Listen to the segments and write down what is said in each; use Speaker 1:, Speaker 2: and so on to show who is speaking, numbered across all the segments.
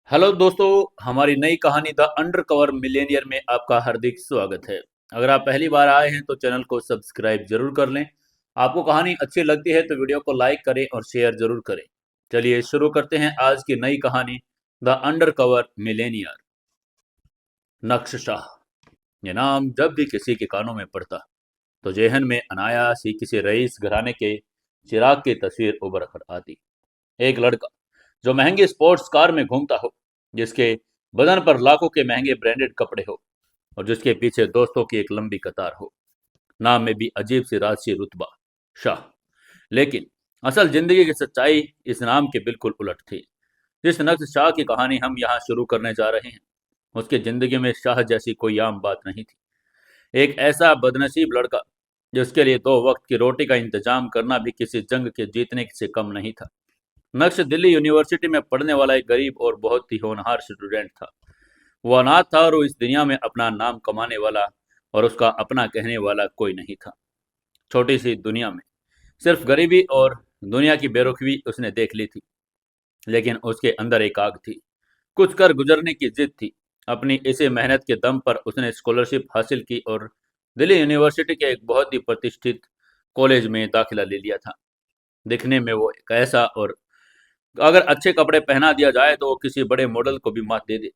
Speaker 1: Hello दोस्तों, हमारी नई कहानी द अंडर कवर मिलेनियर में आपका हार्दिक स्वागत है। अगर आप पहली बार आए हैं तो चैनल को सब्सक्राइब जरूर कर लें। आपको कहानी अच्छी लगती है तो वीडियो को लाइक करें और शेयर जरूर करें। चलिए शुरू करते हैं आज की नई कहानी द अंडर कवर मिलेनियर। नक्शशाह। ये नाम जब भी किसी के कानों में पड़ता तो जेहन में अनायास ही किसी रईस घराने के चिराग की तस्वीर उभर कर आती। एक लड़का जो महंगी स्पोर्ट्स कार में घूमता हो, जिसके बदन पर लाखों के महंगे ब्रांडेड कपड़े हो और जिसके पीछे दोस्तों की एक लंबी कतार हो। नाम में भी अजीब सी राजसी रुतबा, शाह। लेकिन असल जिंदगी की सच्चाई इस नाम के बिल्कुल उलट थी। जिस नक्श शाह की कहानी हम यहाँ शुरू करने जा रहे हैं, उसकी जिंदगी में शाह जैसी कोई आम बात नहीं थी। एक ऐसा बदनसीब लड़का जिसके लिए 2 वक्त की रोटी का इंतजाम करना भी किसी जंग के जीतने से कम नहीं था। नक्श दिल्ली यूनिवर्सिटी में पढ़ने वाला एक गरीब और बहुत ही होनहार स्टूडेंट था। वो अनाथ था और वो इस दुनिया में अपना नाम कमाने वाला और उसका अपना कहने वाला कोई नहीं था। छोटी सी दुनिया में सिर्फ गरीबी और दुनिया की बेरुखी उसने देख ली थी। लेकिन उसके अंदर एक आग थी, कुछ कर गुजरने की जिद थी। अपनी इसी मेहनत के दम पर उसने स्कॉलरशिप हासिल की और दिल्ली यूनिवर्सिटी के एक बहुत ही प्रतिष्ठित कॉलेज में दाखिला ले लिया था। दिखने में वो एक ऐसा, और अगर अच्छे कपड़े पहना दिया जाए तो वो किसी बड़े मॉडल को भी मात दे दे।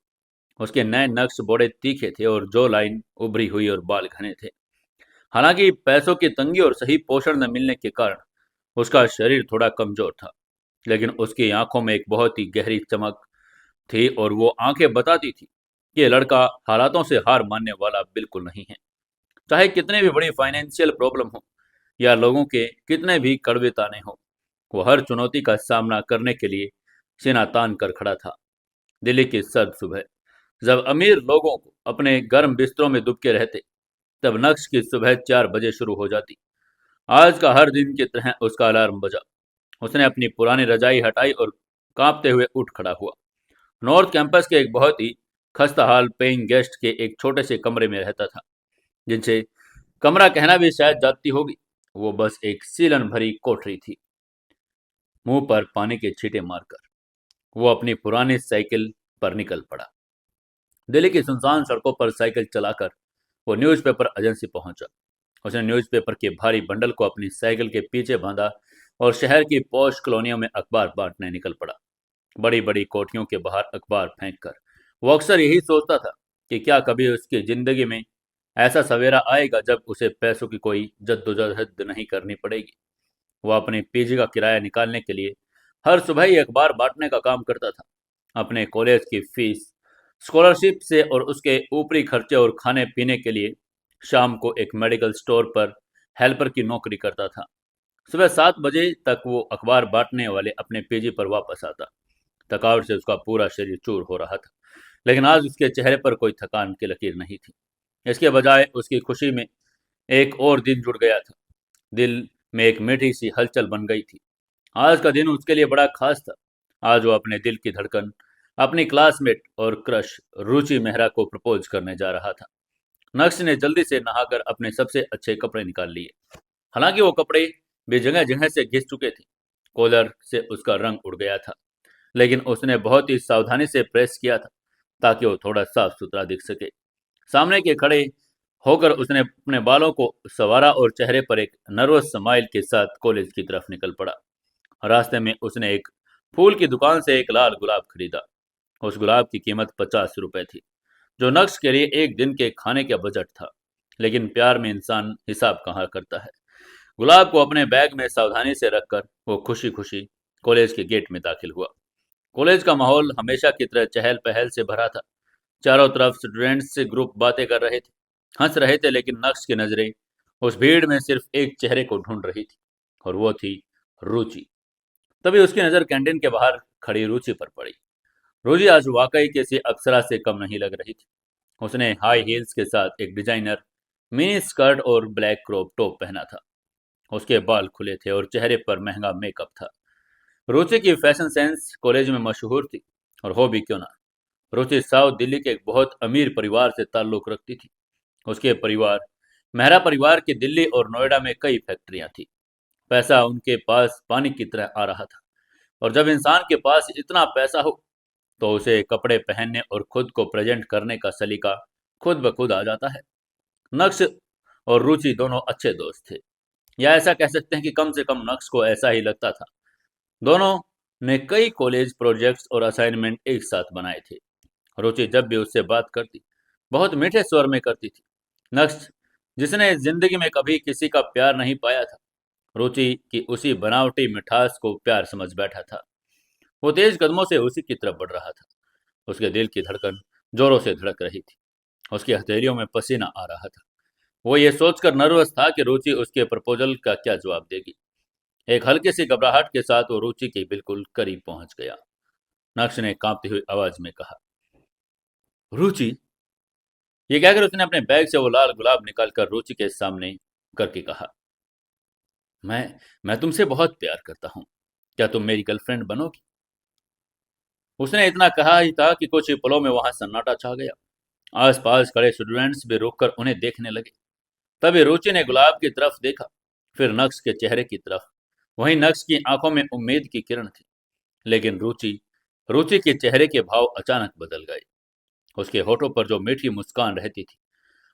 Speaker 1: उसके नए नक्श बड़े तीखे थे और जो लाइन उभरी हुई और बाल घने थे। हालांकि पैसों की तंगी और सही पोषण न मिलने के कारण उसका शरीर थोड़ा कमजोर था, लेकिन उसकी आंखों में एक बहुत ही गहरी चमक थी और वो आंखें बताती थी कि ये लड़का हालातों से हार मानने वाला बिल्कुल नहीं है। चाहे कितने भी बड़ी फाइनेंशियल प्रॉब्लम हो या लोगों के कितने भी कड़वे ताने हो, वो हर चुनौती का सामना करने के लिए सीना तान कर खड़ा था। दिल्ली की सर्द सुबह, जब अमीर लोगों को अपने गर्म बिस्तरों में दुबके रहते, तब नक्श की सुबह 4 बजे शुरू हो जाती। आज का हर दिन की तरह उसका अलार्म बजा। उसने अपनी पुरानी रजाई हटाई और कांपते हुए उठ खड़ा हुआ। नॉर्थ कैंपस के एक बहुत ही खस्ता हाल पेइंग गेस्ट के एक छोटे से कमरे में रहता था, जिनसे कमरा कहना भी शायद जाती होगी। वो बस एक सीलन भरी कोठरी थी। मुंह पर पानी के छींटे मारकर वो अपनी पुरानी साइकिल पर निकल पड़ा। दिल्ली की सुनसान सड़कों पर साइकिल चलाकर वो न्यूज़पेपर एजेंसी पहुंचा। उसने न्यूज़पेपर के भारी बंडल को अपनी साइकिल के पीछे बांधा और शहर की पॉश कॉलोनियों में अखबार बांटने निकल पड़ा। बड़ी बड़ी कोठियों के बाहर अखबार फेंक कर वो अक्सर यही सोचता था कि क्या कभी उसकी जिंदगी में ऐसा सवेरा आएगा जब उसे पैसों की कोई जद्दोजहद नहीं करनी पड़ेगी। वो अपने पीजी का किराया निकालने के लिए हर सुबह ही अखबार बांटने का काम करता था। अपने कॉलेज की फीस, स्कॉलरशिप से और उसके ऊपरी खर्चे और खाने पीने के लिए शाम को एक मेडिकल स्टोर पर हेल्पर की नौकरी करता था। सुबह 7 बजे तक वो अखबार बांटने वाले अपने पीजी पर वापस आता। थकावट से उसका पूरा शरीर चूर हो रहा था, लेकिन आज उसके चेहरे पर कोई थकान की लकीर नहीं थी। इसके बजाय उसकी खुशी में एक और दिन जुड़ गया था। दिल में एक मीठी सी हलचल बन गई थी। आज का दिन उसके लिए बड़ा खास था। आज वो अपने दिल की धड़कन, अपनी क्लासमेट और क्रश रुचि मेहरा को प्रपोज करने जा रहा था। नक्श ने जल्दी से नहाकर अपने सबसे अच्छे कपड़े निकाल लिए। हालांकि वो कपड़े भी जगह जगह से घिस चुके थे। कॉलर से उसका रंग उड़ गया था, लेकिन उसने बहुत ही सावधानी से प्रेस किया था ताकि वो थोड़ा साफ सुथरा दिख सके। सामने के खड़े होकर उसने अपने बालों को संवारा और चेहरे पर एक नर्वस स्माइल के साथ कॉलेज की तरफ निकल पड़ा। रास्ते में उसने एक फूल की दुकान से एक लाल गुलाब खरीदा। उस गुलाब की कीमत 50 रुपए थी, जो नक्श के लिए एक दिन के खाने का बजट था। लेकिन प्यार में इंसान हिसाब कहाँ करता है। गुलाब को अपने बैग में सावधानी से रखकर वो खुशी खुशी कॉलेज के गेट में दाखिल हुआ। कॉलेज का माहौल हमेशा की तरह चहल पहल से भरा था। चारों तरफ स्टूडेंट्स से ग्रुप बातें कर रहे थे, हंस रहे थे, लेकिन नक्श की नजरें उस भीड़ में सिर्फ एक चेहरे को ढूंढ रही थी, और वो थी रुचि। तभी उसकी नज़र कैंटीन के बाहर खड़ी रुचि पर पड़ी। रुचि आज वाकई किसी अप्सरा से कम नहीं लग रही थी। उसने हाई हील्स के साथ एक डिजाइनर मिनी स्कर्ट और ब्लैक क्रॉप टॉप पहना था। उसके बाल खुले थे और चेहरे पर महंगा मेकअप था। रुचि की फैशन सेंस कॉलेज में मशहूर थी, और हो भी क्यों ना। रुचि साउथ दिल्ली के एक बहुत अमीर परिवार से ताल्लुक रखती थी। उसके परिवार, मेहरा परिवार की दिल्ली और नोएडा में कई फैक्ट्रियां थी। पैसा उनके पास पानी की तरह आ रहा था, और जब इंसान के पास इतना पैसा हो तो उसे कपड़े पहनने और खुद को प्रेजेंट करने का सलीका खुद ब खुद आ जाता है। नक्श और रुचि दोनों अच्छे दोस्त थे, या ऐसा कह सकते हैं कि कम से कम नक्श को ऐसा ही लगता था। दोनों ने कई कॉलेज प्रोजेक्ट्स और असाइनमेंट एक साथ बनाए थे। रुचि जब भी उससे बात करती, बहुत मीठे स्वर में करती थी। नक्श, जिसने जिंदगी में कभी किसी का प्यार नहीं पाया था, रुचि की उसी बनावटी मिठास को प्यार समझ बैठा था। वो तेज कदमों से उसी की तरफ बढ़ रहा था। उसके दिल की धड़कन जोरों से धड़क रही थी। उसकी हथेलियों में पसीना आ रहा था। वो ये सोचकर नर्वस था कि रुचि उसके प्रपोजल का क्या जवाब देगी। एक हल्की सी घबराहट के साथ वो रुचि के बिल्कुल करीब पहुंच गया। नक्श ने कांपती हुई आवाज में कहा, रुचि। ये कहकर उसने अपने बैग से वो लाल गुलाब निकालकर रुचि के सामने करके कहा, मैं तुमसे बहुत प्यार करता हूँ। क्या तुम मेरी गर्लफ्रेंड बनोगी? उसने इतना कहा ही था कि कुछ ही पलों में वहां सन्नाटा छा गया। आसपास खड़े स्टूडेंट्स भी रुककर उन्हें देखने लगे। तभी रुचि ने गुलाब की तरफ देखा, फिर नक्श के चेहरे की तरफ। वहीं नक्श की आंखों में उम्मीद की किरण थी, लेकिन रुचि रुचि के चेहरे के भाव अचानक बदल गए। उसके होठों पर जो मीठी मुस्कान रहती थी,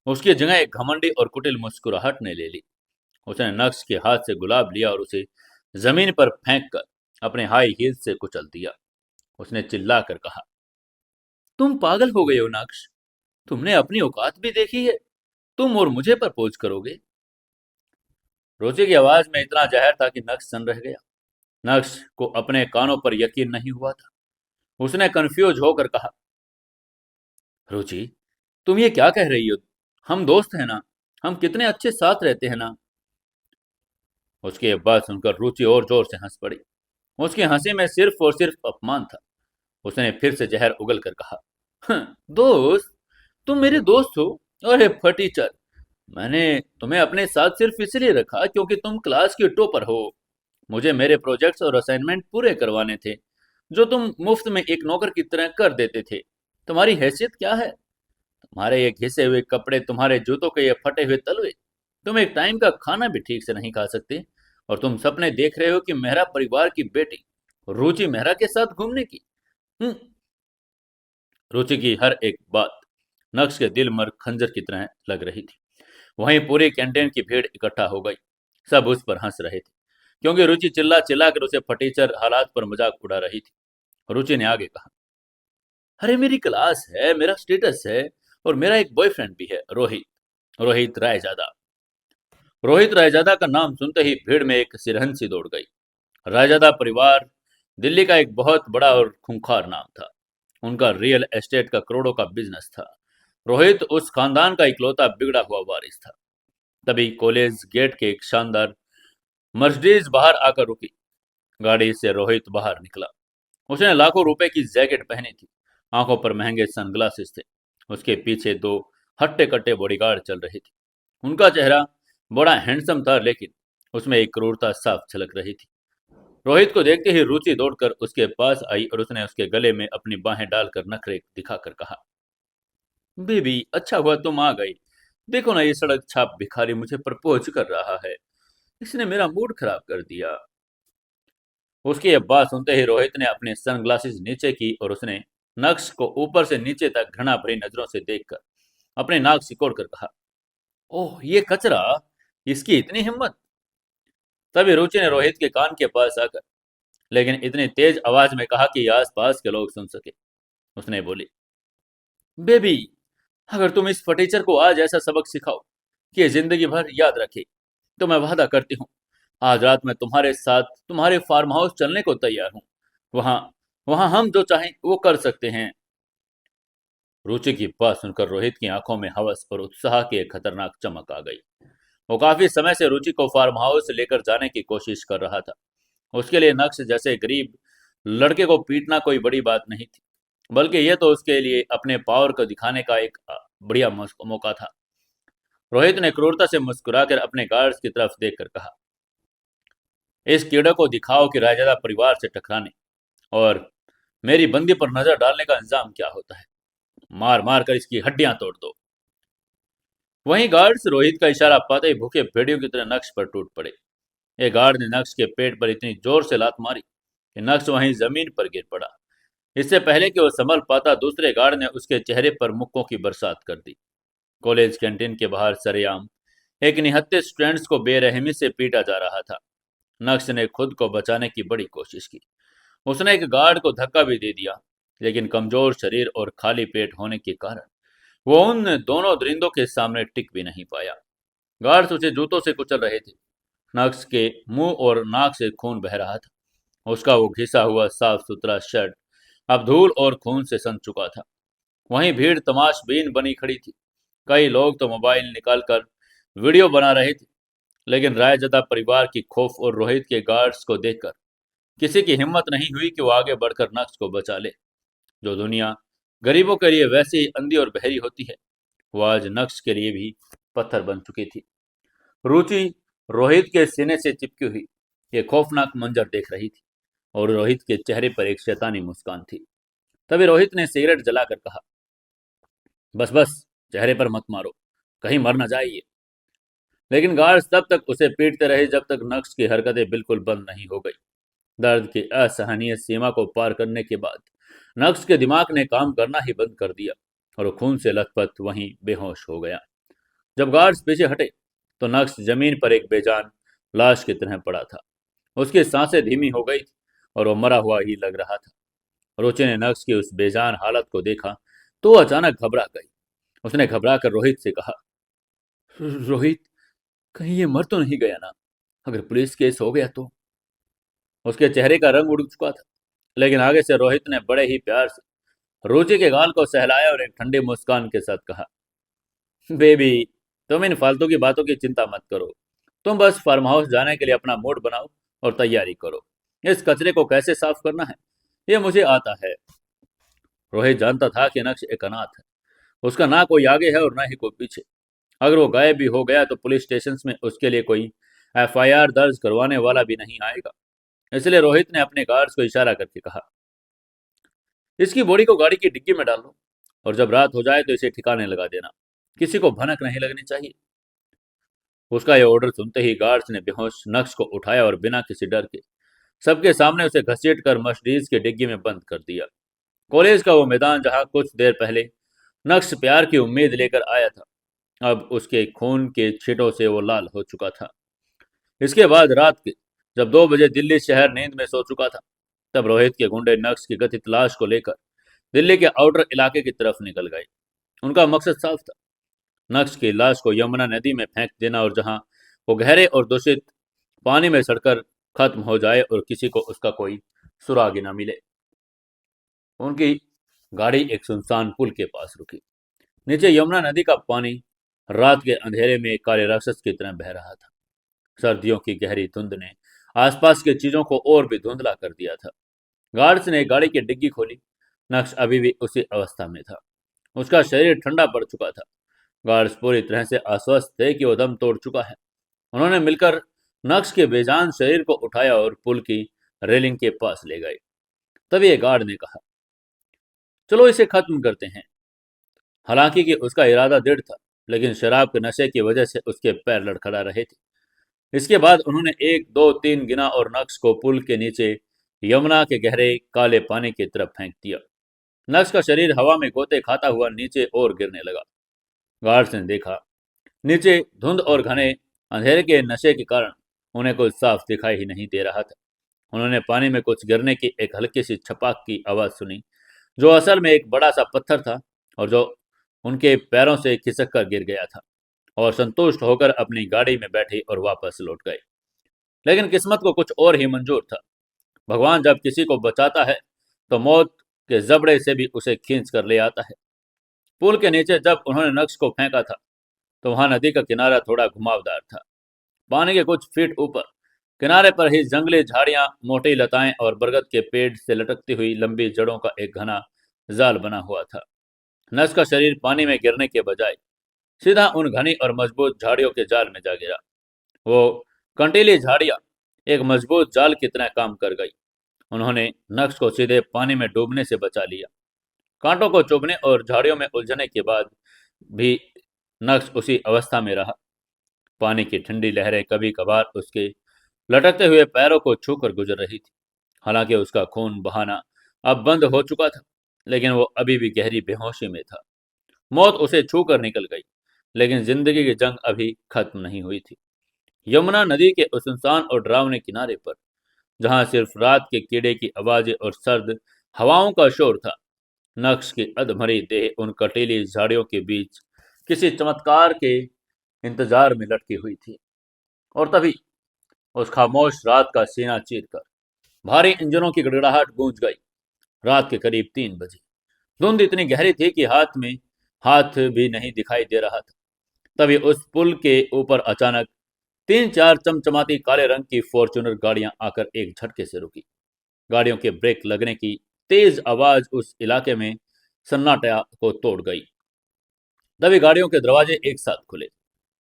Speaker 1: उसकी जगह एक घमंडी और कुटिल मुस्कुराहट ने ले ली। उसने नक्श के हाथ से गुलाब लिया और उसे जमीन पर फेंक कर अपने हाई हील से कुचल दिया। उसने चिल्लाकर कहा, तुम पागल हो गए हो नक्श। तुमने अपनी औकात भी देखी है? तुम और मुझे प्रपोज करोगे? रोजी की आवाज में इतना जहर था कि नक्श सन रह गया। नक्श को अपने कानों पर यकीन नहीं हुआ था। उसने कंफ्यूज होकर कहा, रुचि, तुम ये क्या कह रही हो? हम दोस्त हैं ना? हम कितने अच्छे साथ रहते हैं ना? उसकी बात सुनकर रुचि और जोर से हंस पड़ी। उसकी हंसी में सिर्फ और सिर्फ अपमान था। उसने फिर से जहर उगल कर कहा, दोस्त? तुम मेरे दोस्त हो? अरे फटीचर, मैंने तुम्हें अपने साथ सिर्फ इसलिए रखा क्योंकि तुम क्लास की टॉपर हो। मुझे मेरे प्रोजेक्ट्स और असाइनमेंट पूरे करवाने थे, जो तुम मुफ्त में एक नौकर की तरह कर देते थे। तुम्हारी हैसियत क्या है? तुम्हारे ये घिसे हुए कपड़े, तुम्हारे जूतों के ये फटे हुए तलवे, तुम एक टाइम का खाना भी ठीक से नहीं खा सकते, और तुम सपने देख रहे हो कि मेहरा परिवार की बेटी रुचि मेहरा के साथ घूमने की। हम्म। रुचि की हर एक बात नक्श के दिल मर खंजर की तरह लग रही थी। वहीं पूरी कैंटीन की भीड़ इकट्ठा हो गई। सब उस पर हंस रहे थे, क्योंकि रुचि चिल्ला चिल्ला कर उसे फटीचर हालात पर मजाक उड़ा रही थी। रुचि ने आगे कहा, अरे मेरी क्लास है, मेरा स्टेटस है, और मेरा एक बॉयफ्रेंड भी है, रोहित। रोहित रायजादा। रोहित रायजादा का नाम सुनते ही भीड़ में एक सिरहन सी दौड़ गई। रायजादा परिवार दिल्ली का एक बहुत बड़ा और खूंखार नाम था। उनका रियल एस्टेट का करोड़ों का बिजनेस था। रोहित उस खानदान का इकलौता बिगड़ा हुआ वारिस था। तभी कॉलेज गेट के एक शानदार मर्सिडीज बाहर आकर रुकी। गाड़ी से रोहित बाहर निकला। उसने लाखों रुपए की जैकेट पहनी थी। आंखों पर महंगे सनग्लासेस थे। उसके पीछे दो हट्टे कट्टे बॉडीगार्ड चल रहे थे। उनका चेहरा बड़ा हैंडसम था, लेकिन उसमें एक क्रूरता साफ झलक रही थी। रोहित को देखते ही रुचि दौड़कर उसके पास आई और उसने उसके गले में अपनी बाहें डालकर नखरे दिखाकर कहा, बेबी, अच्छा हुआ तुम आ गई। देखो ना, ये सड़क छाप भिखारी मुझे प्रपोज कर रहा है। इसने मेरा मूड खराब कर दिया। उसकी यह बात सुनते ही रोहित ने अपने सनग्लासेस नीचे की और उसने नक्श को ऊपर से नीचे तक घृणा भरी नजरों से देखकर अपने नाक सिकोड़ कर कहा, ओह ये कचरा, इसकी इतनी हिम्मत। तभी रुचि ने रोहित के कान के पास आकर, लेकिन इतनी तेज आवाज में कहा कि आसपास के लोग सुन सके, उसने बोली, बेबी, अगर तुम इस फटीचर को आज ऐसा सबक सिखाओ कि ये जिंदगी भर याद रखे, तो मैं वादा करती हूँ, आज रात मैं तुम्हारे साथ तुम्हारे फार्म हाउस चलने को तैयार हूँ। वहां वहां हम जो चाहें वो कर सकते हैं। रुचि की बात सुनकर रोहित की आंखों में हवस और उत्साह की एक खतरनाक चमक आ गई। वो काफी समय से रुचि को फार्म हाउस लेकर जाने की कोशिश कर रहा था। उसके लिए नक्श जैसे गरीब लड़के को पीटना कोई बड़ी बात नहीं थी, बल्कि यह तो उसके लिए अपने पावर को दिखाने का एक बढ़िया मौका था। रोहित ने क्रूरता से मुस्कुराकर अपने गार्ड्स की तरफ देखकर कहा, इस कीड़े को दिखाओ कि रायजादा परिवार से टकराने और मेरी बंदी पर नजर डालने का इंतजाम क्या होता है। मार मार कर इसकी हड्डियां तोड़ दो। वहीं गार्ड्स रोहित का इशारा पाते ही भूखे भेड़ियों की तरह नक्श पर टूट पड़े। एक गार्ड ने नक्श के पेट पर इतनी जोर से लात मारी कि नक्श वहीं जमीन पर गिर पड़ा। इससे पहले कि वो संभल पाता, दूसरे गार्ड ने उसके चेहरे पर मुक्कों की बरसात कर दी। कॉलेज कैंटीन के बाहर सरेआम एक निहत्थे स्टूडेंट्स को बेरहमी से पीटा जा रहा था। नक्श ने खुद को बचाने की बड़ी कोशिश की। उसने एक गार्ड को धक्का भी दे दिया, लेकिन कमजोर शरीर और खाली पेट होने के कारण वो उन दोनों दरिंदों के सामने टिक भी नहीं पाया। गार्ड्स उसे जूतों से कुचल रहे थे। नक्श के मुंह और नाक से खून बह रहा था। उसका वो घिसा हुआ साफ सुथरा शर्ट अब धूल और खून से सन चुका था। वहीं भीड़ तमाशबीन बनी खड़ी थी। कई लोग तो मोबाइल निकालकर वीडियो बना रहे थे, लेकिन रायजदा परिवार की खौफ और रोहित के गार्ड्स को देखकर किसी की हिम्मत नहीं हुई कि वो आगे बढ़कर नक्श को बचा ले। जो दुनिया गरीबों के लिए वैसे ही अंधी और बहरी होती है, वो आज नक्श के लिए भी पत्थर बन चुकी थी। रुचि रोहित के सीने से चिपकी हुई ये खौफनाक मंजर देख रही थी, और रोहित के चेहरे पर एक शैतानी मुस्कान थी। तभी रोहित ने सिगरेट जलाकर कहा, बस बस, चेहरे पर मत मारो, कहीं मर न जाए ये। लेकिन गार्ड्स तब तक उसे पीटते रहे जब तक नक्श की हरकतें बिल्कुल बंद नहीं हो गई। दर्द की असहनीय सीमा को पार करने के बाद नक्श के दिमाग ने काम करना ही बंद कर दिया, और वो खून से लथपथ वहीं बेहोश हो गया। जब गार्ड्स पीछे हटे तो नक्श जमीन पर एक बेजान लाश की तरह पड़ा था। उसकी सांसें धीमी हो गई थी और वो मरा हुआ ही लग रहा था। रुचि ने नक्श की उस बेजान हालत को देखा तो वो अचानक घबरा गई। उसने घबरा कर रोहित से कहा, रोहित, कहीं ये मर तो नहीं गया ना? अगर पुलिस केस हो गया तो? उसके चेहरे का रंग उड़ चुका था, लेकिन आगे से रोहित ने बड़े ही प्यार से रुचि के गाल को सहलाया और एक ठंडी मुस्कान के साथ कहा, बेबी, तुम इन फालतू की बातों की चिंता मत करो। तुम बस फार्म हाउस जाने के लिए अपना मूड बनाओ और तैयारी करो। इस कचरे को कैसे साफ करना है ये मुझे आता है। रोहित जानता था कि नक्श एक अनाथ है। उसका ना कोई आगे है और ना ही कोई पीछे। अगर वो गायब भी हो गया तो पुलिस स्टेशन में उसके लिए कोई एफआईआर दर्ज करवाने वाला भी नहीं आएगा। इसलिए रोहित ने अपने गार्ड्स को इशारा करके कहा, इसकी बॉडी को गाड़ी की डिग्गी में डाल दो, और जब रात हो जाए तो इसे ठिकाने लगा देना। किसी को भनक नहीं लगनी चाहिए। उसका यह ऑर्डर सुनते ही गार्ड्स ने बेहोश नक्श को उठाया और बिना किसी डर के सबके सामने उसे घसीट कर मर्सिडीज के डिग्गी में बंद कर दिया। कॉलेज का वो मैदान जहां कुछ देर पहले नक्श प्यार की उम्मीद लेकर आया था, अब उसके खून के छींटों से वो लाल हो चुका था। इसके बाद रात के जब 2 बजे दिल्ली शहर नींद में सो चुका था, तब रोहित के गुंडे नक्श की कथित लाश को लेकर दिल्ली के आउटर इलाके की तरफ निकल गए। उनका मकसद साफ था, नक्श की लाश को यमुना नदी में फेंक देना, और जहां वो गहरे और दूषित पानी में सड़कर खत्म हो जाए और किसी को उसका कोई सुराग ही न मिले। उनकी गाड़ी एक सुनसान पुल के पास रुकी। नीचे यमुना नदी का पानी रात के अंधेरे में काले राक्षस की तरह बह रहा था। सर्दियों की गहरी धुंध ने आसपास की चीजों को और भी धुंधला कर दिया था। गार्ड्स ने गाड़ी की डिग्गी खोली। नक्श अभी भी उसी अवस्था में था। उसका शरीर ठंडा पड़ चुका था। गार्ड्स पूरी तरह से आश्वस्त थे कि वो दम तोड़ चुका है। उन्होंने मिलकर नक्श के बेजान शरीर को उठाया और पुल की रेलिंग के पास ले गए। तभी एक गार्ड ने कहा, चलो इसे खत्म करते हैं। हालांकि कि उसका इरादा दृढ़ था, लेकिन शराब के नशे की वजह से उसके पैर लड़खड़ा रहे थे। इसके बाद उन्होंने 1 2 3 गिना और नक्श को पुल के नीचे यमुना के गहरे काले पानी की तरफ फेंक दिया। नक्श का शरीर हवा में गोते खाता हुआ नीचे और गिरने लगा। गार्ड्स ने देखा, नीचे धुंध और घने अंधेरे के नशे के कारण उन्हें कुछ साफ दिखाई ही नहीं दे रहा था। उन्होंने पानी में कुछ गिरने की एक हल्की सी छपाक की आवाज सुनी, जो असल में एक बड़ा सा पत्थर था और जो उनके पैरों से खिसक कर गिर गया था, और संतुष्ट होकर अपनी गाड़ी में बैठे और वापस लौट गए। लेकिन किस्मत को कुछ और ही मंजूर था। भगवान जब किसी को बचाता है तो मौत के जबड़े से भी उसे खींच कर ले आता है। पुल के नीचे जब उन्होंने नक्श को फेंका था तो वहां नदी का किनारा थोड़ा घुमावदार था। पानी के कुछ फीट ऊपर किनारे पर ही जंगली झाड़ियां, मोटी लताएं और बरगद के पेड़ से लटकती हुई लंबी जड़ों का एक घना जाल बना हुआ था। नक्श का शरीर पानी में गिरने के बजाय सीधा उन घनी और मजबूत झाड़ियों के जाल में जा गिरा। वो कंटीली झाड़ियां एक मजबूत जाल की तरह काम कर गई। उन्होंने नक्श को सीधे पानी में डूबने से बचा लिया। कांटों को चुभने और झाड़ियों में उलझने के बाद भी नक्श उसी अवस्था में रहा। पानी की ठंडी लहरें कभी कभार उसके लटकते हुए पैरों को छूकर गुजर रही थी। हालांकि उसका खून बहाना अब बंद हो चुका था, लेकिन वो अभी भी गहरी बेहोशी में था। मौत उसे छू कर निकल गई, लेकिन जिंदगी की जंग अभी खत्म नहीं हुई थी। यमुना नदी के उस सुनसान और डरावने किनारे पर, जहां सिर्फ रात के कीड़े की आवाजें और सर्द हवाओं का शोर था, नक्श की अधमरी देह उन कटीली झाड़ियों के बीच किसी चमत्कार के इंतजार में लटकी हुई थी। और तभी उस खामोश रात का सीना चीर कर भारी इंजनों की गड़गड़ाहट गूंज गई। रात के करीब 3 बजे। धुंध इतनी गहरी थी कि हाथ भी नहीं दिखाई दे रहा था। तभी उस पुल के ऊपर अचानक 3-4 चमचमाती काले रंग की फॉर्च्यूनर गाड़ियां आकर एक झटके से रुकी। गाड़ियों के ब्रेक लगने की तेज आवाज उस इलाके में सन्नाटा को तोड़ गई। तभी गाड़ियों के दरवाजे एक साथ खुले।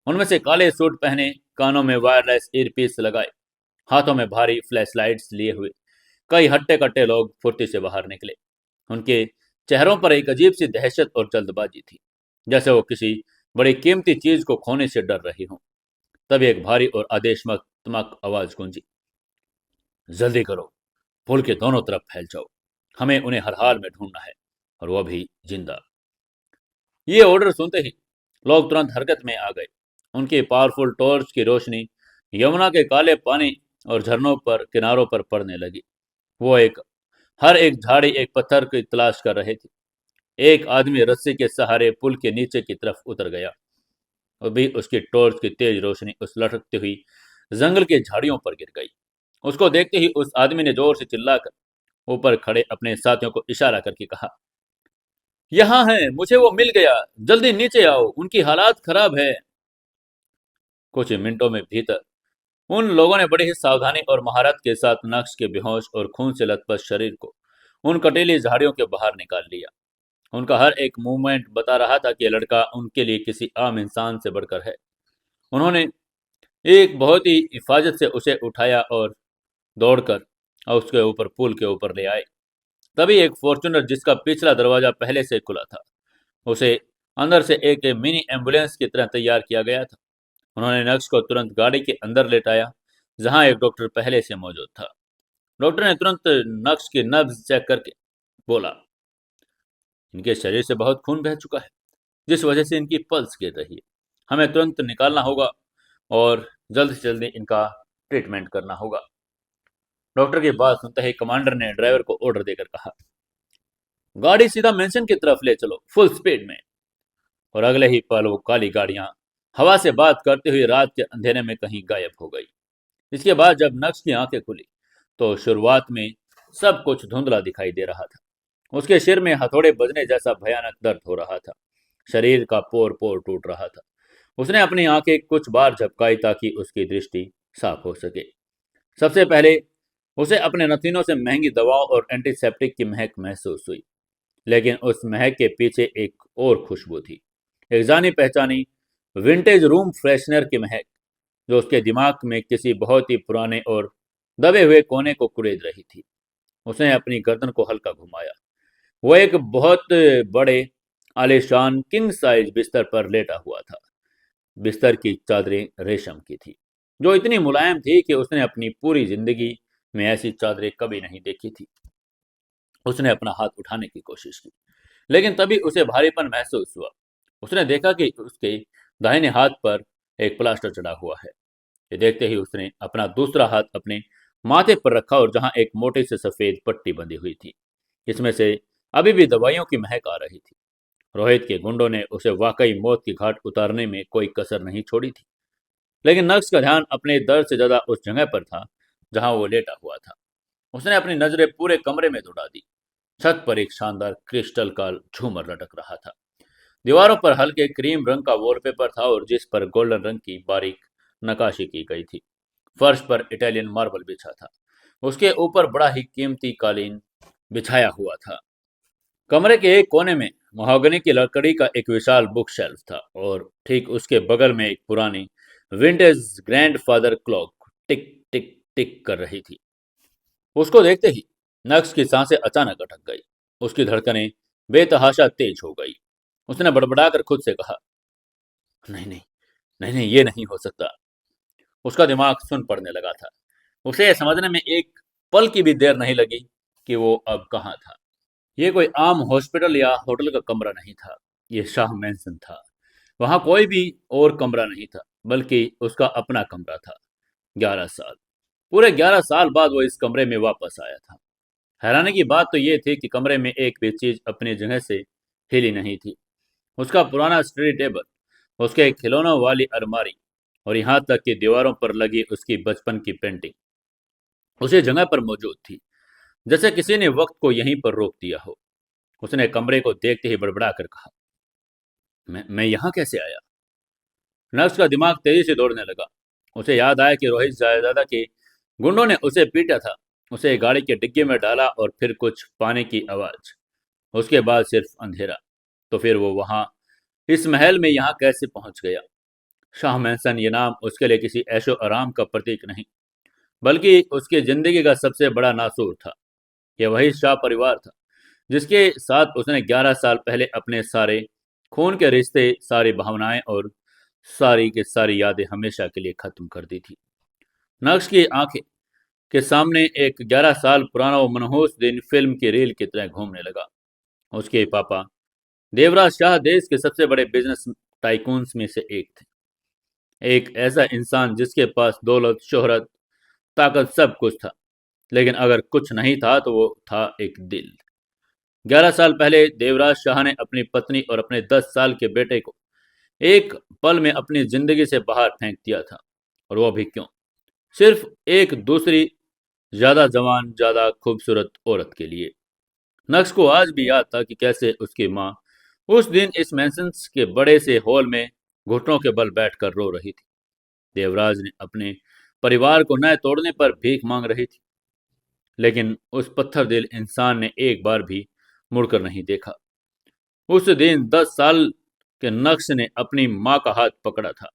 Speaker 1: उनमें से काले सूट पहने, कानों में वायरलेस ईयरपीस लगाए, हाथों में भारी फ्लैश लाइट्स लिए हुए कई हट्टे कट्टे लोग फुर्ती से बाहर निकले। उनके चेहरों पर एक अजीब सी दहशत और जल्दबाजी थी, जैसे वो किसी बड़ी कीमती चीज को खोने से डर रही हों। तभी एक भारी और आदेशात्मक आवाज गूंजी, जल्दी करो, पुल के दोनों तरफ फैल जाओ, हमें उन्हें हर हाल में ढूंढना है, और वह भी जिंदा। ये ऑर्डर सुनते ही लोग तुरंत हरकत में आ गए। उनकी पावरफुल टॉर्च की रोशनी यमुना के काले पानी और झरनों पर किनारों पर पड़ने लगी। वो हर एक झाड़ी एक पत्थर की तलाश कर रहे थे। एक आदमी रस्सी के सहारे पुल के नीचे की तरफ उतर गया। अभी उसकी टॉर्च की तेज रोशनी उस लटकती हुई जंगल की झाड़ियों पर गिर गई। उसको देखते ही उस आदमी ने जोर से चिल्लाकर ऊपर खड़े अपने साथियों को इशारा करके कहा, यहाँ है, मुझे वो मिल गया, जल्दी नीचे आओ, उनकी हालात खराब है। कुछ मिनटों में भीतर उन लोगों ने बड़ी ही सावधानी और महारत के साथ नक्श के बेहोश और खून से लथपथ शरीर को उन कटीली झाड़ियों के बाहर निकाल लिया। उनका हर एक मूवमेंट बता रहा था कि यह लड़का उनके लिए किसी आम इंसान से बढ़कर है। उन्होंने एक बहुत ही हिफाजत से उसे उठाया और दौड़कर उसके ऊपर पुल के ऊपर ले आए। तभी एक फॉर्च्यूनर जिसका पिछला दरवाजा पहले से खुला था, उसे अंदर से एक मिनी एम्बुलेंस की तरह तैयार किया गया था। उन्होंने नक्श को तुरंत गाड़ी के अंदर लेटाया, जहां एक डॉक्टर पहले से मौजूद था। डॉक्टर ने तुरंत नक्श की नब्ज चेक करके बोला, इनके शरीर से बहुत खून बह चुका है, जिस वजह से इनकी पल्स गिर रही है। हमें तुरंत निकालना होगा और जल्द से जल्दी इनका ट्रीटमेंट करना होगा। डॉक्टर की बात सुनते ही कमांडर ने ड्राइवर को ऑर्डर देकर कहा, गाड़ी सीधा मेंशन की तरफ ले चलो, फुल स्पीड में। और अगले ही पल वो काली गाड़ियां हवा से बात करते हुए रात के अंधेरे में कहीं गायब हो गई। इसके बाद जब नक्श की आंखें खुली, तो शुरुआत में सब कुछ धुंधला दिखाई दे रहा था। उसके सिर में हथौड़े बजने जैसा भयानक दर्द हो रहा था। शरीर का पोर पोर टूट रहा था। उसने अपनी आंखें कुछ बार झपकाई ताकि उसकी दृष्टि साफ हो सके। सबसे पहले उसे अपने नथीनों से महंगी दवाओं और एंटीसेप्टिक की महक महसूस हुई, लेकिन उस महक के पीछे एक और खुशबू थी, एक जानी पहचानी विंटेज रूम फ्रेशनर की महक, जो उसके दिमाग में किसी बहुत ही पुराने और दबे हुए कोने को कुरेद रही थी। उसने अपनी गर्दन को हल्का घुमाया। वो एक बहुत बड़े आलीशान किंग साइज बिस्तर पर लेटा हुआ था। बिस्तर की चादरें रेशम की थी, जो इतनी मुलायम थी कि उसने अपनी पूरी जिंदगी में ऐसी चादरें कभी नहीं देखी थी। उसने अपना हाथ उठाने की कोशिश की, लेकिन तभी उसे भारीपन महसूस हुआ। उसने देखा कि उसके दाहिने हाथ पर एक प्लास्टर चढ़ा हुआ है। ये देखते ही उसने अपना दूसरा हाथ अपने माथे पर रखा और जहां एक मोटी से सफेद पट्टी बंधी हुई थी, जिसमें से अभी भी दवाइयों की महक आ रही थी। रोहित के गुंडों ने उसे वाकई मौत की घाट उतारने में कोई कसर नहीं छोड़ी थी। लेकिन नक्श का ध्यान अपने दर्द से ज्यादा उस जगह पर था जहां वो लेटा हुआ था। उसने अपनी नजरें पूरे कमरे में दौड़ा दी। छत पर एक शानदार क्रिस्टल का झूमर लटक रहा था। दीवारों पर हल्के क्रीम रंग का वॉलपेपर था और जिस पर गोल्डन रंग की बारीक नकाशी की गई थी। फर्श पर इटालियन मार्बल बिछा था। उसके ऊपर बड़ा ही कीमती कालीन बिछाया हुआ था। कमरे के एक कोने में महोगनी की लकड़ी का एक विशाल बुक शेल्फ था और ठीक उसके बगल में एक पुरानी विंटेज ग्रैंडफादर क्लॉक टिक टिक टिक कर रही थी। उसको देखते ही नक्श की सांसें अचानक अटक गई। उसकी धड़कनें बेतहाशा तेज हो गई। उसने बड़बड़ाकर खुद से कहा, नहीं नहीं, नहीं नहीं, ये नहीं हो सकता। उसका दिमाग सुन पड़ने लगा था। उसे यह समझने में एक पल की भी देर नहीं लगी कि वो अब कहाँ था। ये कोई आम हॉस्पिटल या होटल का कमरा नहीं था, ये शाह मैंसन था। वहाँ कोई भी और कमरा नहीं था, बल्कि उसका अपना कमरा था। 11 साल, पूरे 11 साल बाद वो इस कमरे में वापस आया था। हैरानी की बात तो ये थी कि कमरे में एक भी चीज अपनी जगह से हिली नहीं थी। उसका पुराना स्टडी टेबल, उसके खिलौनों वाली अलमारी, और यहाँ तक कि दीवारों पर लगी उसकी बचपन की पेंटिंग उसी जगह पर मौजूद थी, जैसे किसी ने वक्त को यहीं पर रोक दिया हो। उसने कमरे को देखते ही बड़बड़ा कर कहा, मैं यहाँ कैसे आया? नर्स का दिमाग तेजी से दौड़ने लगा। उसे याद आया कि रोहित जायदादा के गुंडों ने उसे पीटा था, उसे गाड़ी के डिग्गे में डाला और फिर कुछ पाने की आवाज, उसके बाद सिर्फ अंधेरा। तो फिर वो वहां इस महल में यहाँ कैसे पहुंच गया? शाह मैंसन ये नाम उसके लिए किसी ऐशो आराम का प्रतीक नहीं, बल्कि उसकी जिंदगी का सबसे बड़ा नासूर था। यह वही शाह परिवार था जिसके साथ उसने 11 साल पहले अपने सारे खून के रिश्ते, सारी भावनाएं और सारी की सारी यादें हमेशा के लिए खत्म कर दी थी। नक्श की आंखें के सामने एक 11 साल पुराना वो मनहूस दिन फिल्म की रील की तरह घूमने लगा। उसके पापा देवराज शाह देश के सबसे बड़े बिजनेस टाइकून्स में से एक थे। एक ऐसा इंसान जिसके पास दौलत, शोहरत, ताकत, सब कुछ था, लेकिन अगर कुछ नहीं था तो वो था एक दिल। 11 साल पहले देवराज शाह ने अपनी पत्नी और अपने 10 साल के बेटे को एक पल में अपनी जिंदगी से बाहर फेंक दिया था। और वो भी क्यों? सिर्फ एक दूसरी, ज्यादा जवान, ज्यादा खूबसूरत औरत के लिए। नक्श को आज भी याद था कि कैसे उसकी माँ उस दिन इस मैंसन्स के बड़े से हॉल में घुटनों के बल बैठकर रो रही थी। देवराज ने अपने परिवार को न तोड़ने पर भीख मांग रही थी, लेकिन उस पत्थर दिल इंसान ने एक बार भी मुड़कर नहीं देखा। उस दिन 10 साल के नक्श ने अपनी माँ का हाथ पकड़ा था,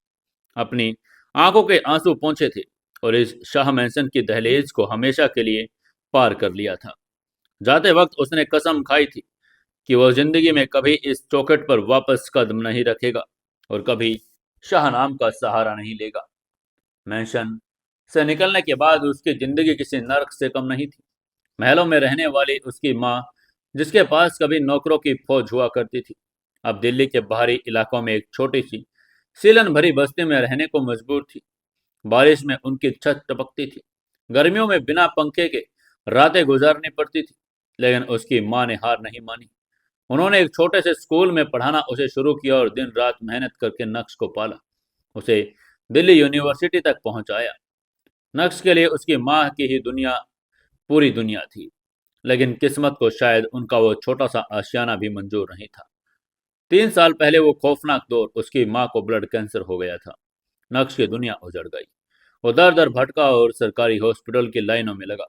Speaker 1: अपनी आंखों के आंसू पोंछे थे, और इस शाह मैंसन की दहलीज को हमेशा के लिए पार कर लिया था। जाते वक्त उसने कसम खाई थी कि वह जिंदगी में कभी इस चौखट पर वापस कदम नहीं रखेगा और कभी शाह नाम का सहारा नहीं लेगा। मैंशन से निकलने के बाद उसकी जिंदगी किसी नर्क से कम नहीं थी। महलों में रहने वाली उसकी माँ, जिसके पास कभी नौकरों की फौज हुआ करती थी, अब दिल्ली के बाहरी इलाकों में एक छोटी सी सीलन भरी बस्ती में रहने को मजबूर थी। बारिश में उनकी छत टपकती थी, गर्मियों में बिना पंखे के रातें गुजारनी पड़ती थी, लेकिन उसकी माँ ने हार नहीं मानी। उन्होंने एक छोटे से स्कूल में पढ़ाना उसे शुरू किया और दिन रात मेहनत करके नक्श को पाला, उसे दिल्ली यूनिवर्सिटी तक पहुंचाया। नक्श के लिए उसकी माँ की ही दुनिया पूरी दुनिया थी, लेकिन किस्मत को शायद उनका वो छोटा सा आशियाना भी मंजूर नहीं था। 3 साल पहले वो खौफनाक दौर, उसकी माँ को ब्लड कैंसर हो गया था। नक्श की दुनिया उजड़ गई। वो दर दर भटका और सरकारी हॉस्पिटल की लाइनों में लगा,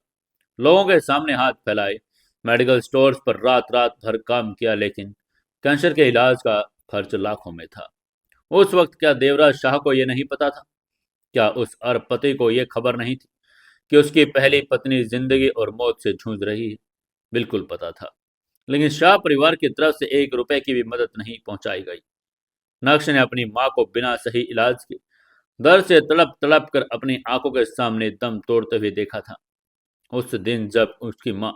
Speaker 1: लोगों के सामने हाथ फैलाए, मेडिकल स्टोर्स पर रात रात भर काम किया, लेकिन कैंसर के इलाज का खर्च लाखों में था। उस वक्त क्या देवराज शाह को यह नहीं पता था? क्या उस अरबपति को यह खबर नहीं थी कि उसकी पहली पत्नी जिंदगी और मौत से जूझ रही है? बिल्कुल पता था, लेकिन शाह परिवार की तरफ से 1 रुपए की भी मदद नहीं पहुंचाई गई। नक्श ने अपनी माँ को बिना सही इलाज के दर्द से तड़प तड़प कर अपनी आंखों के सामने दम तोड़ते हुए देखा था। उस दिन जब उसकी माँ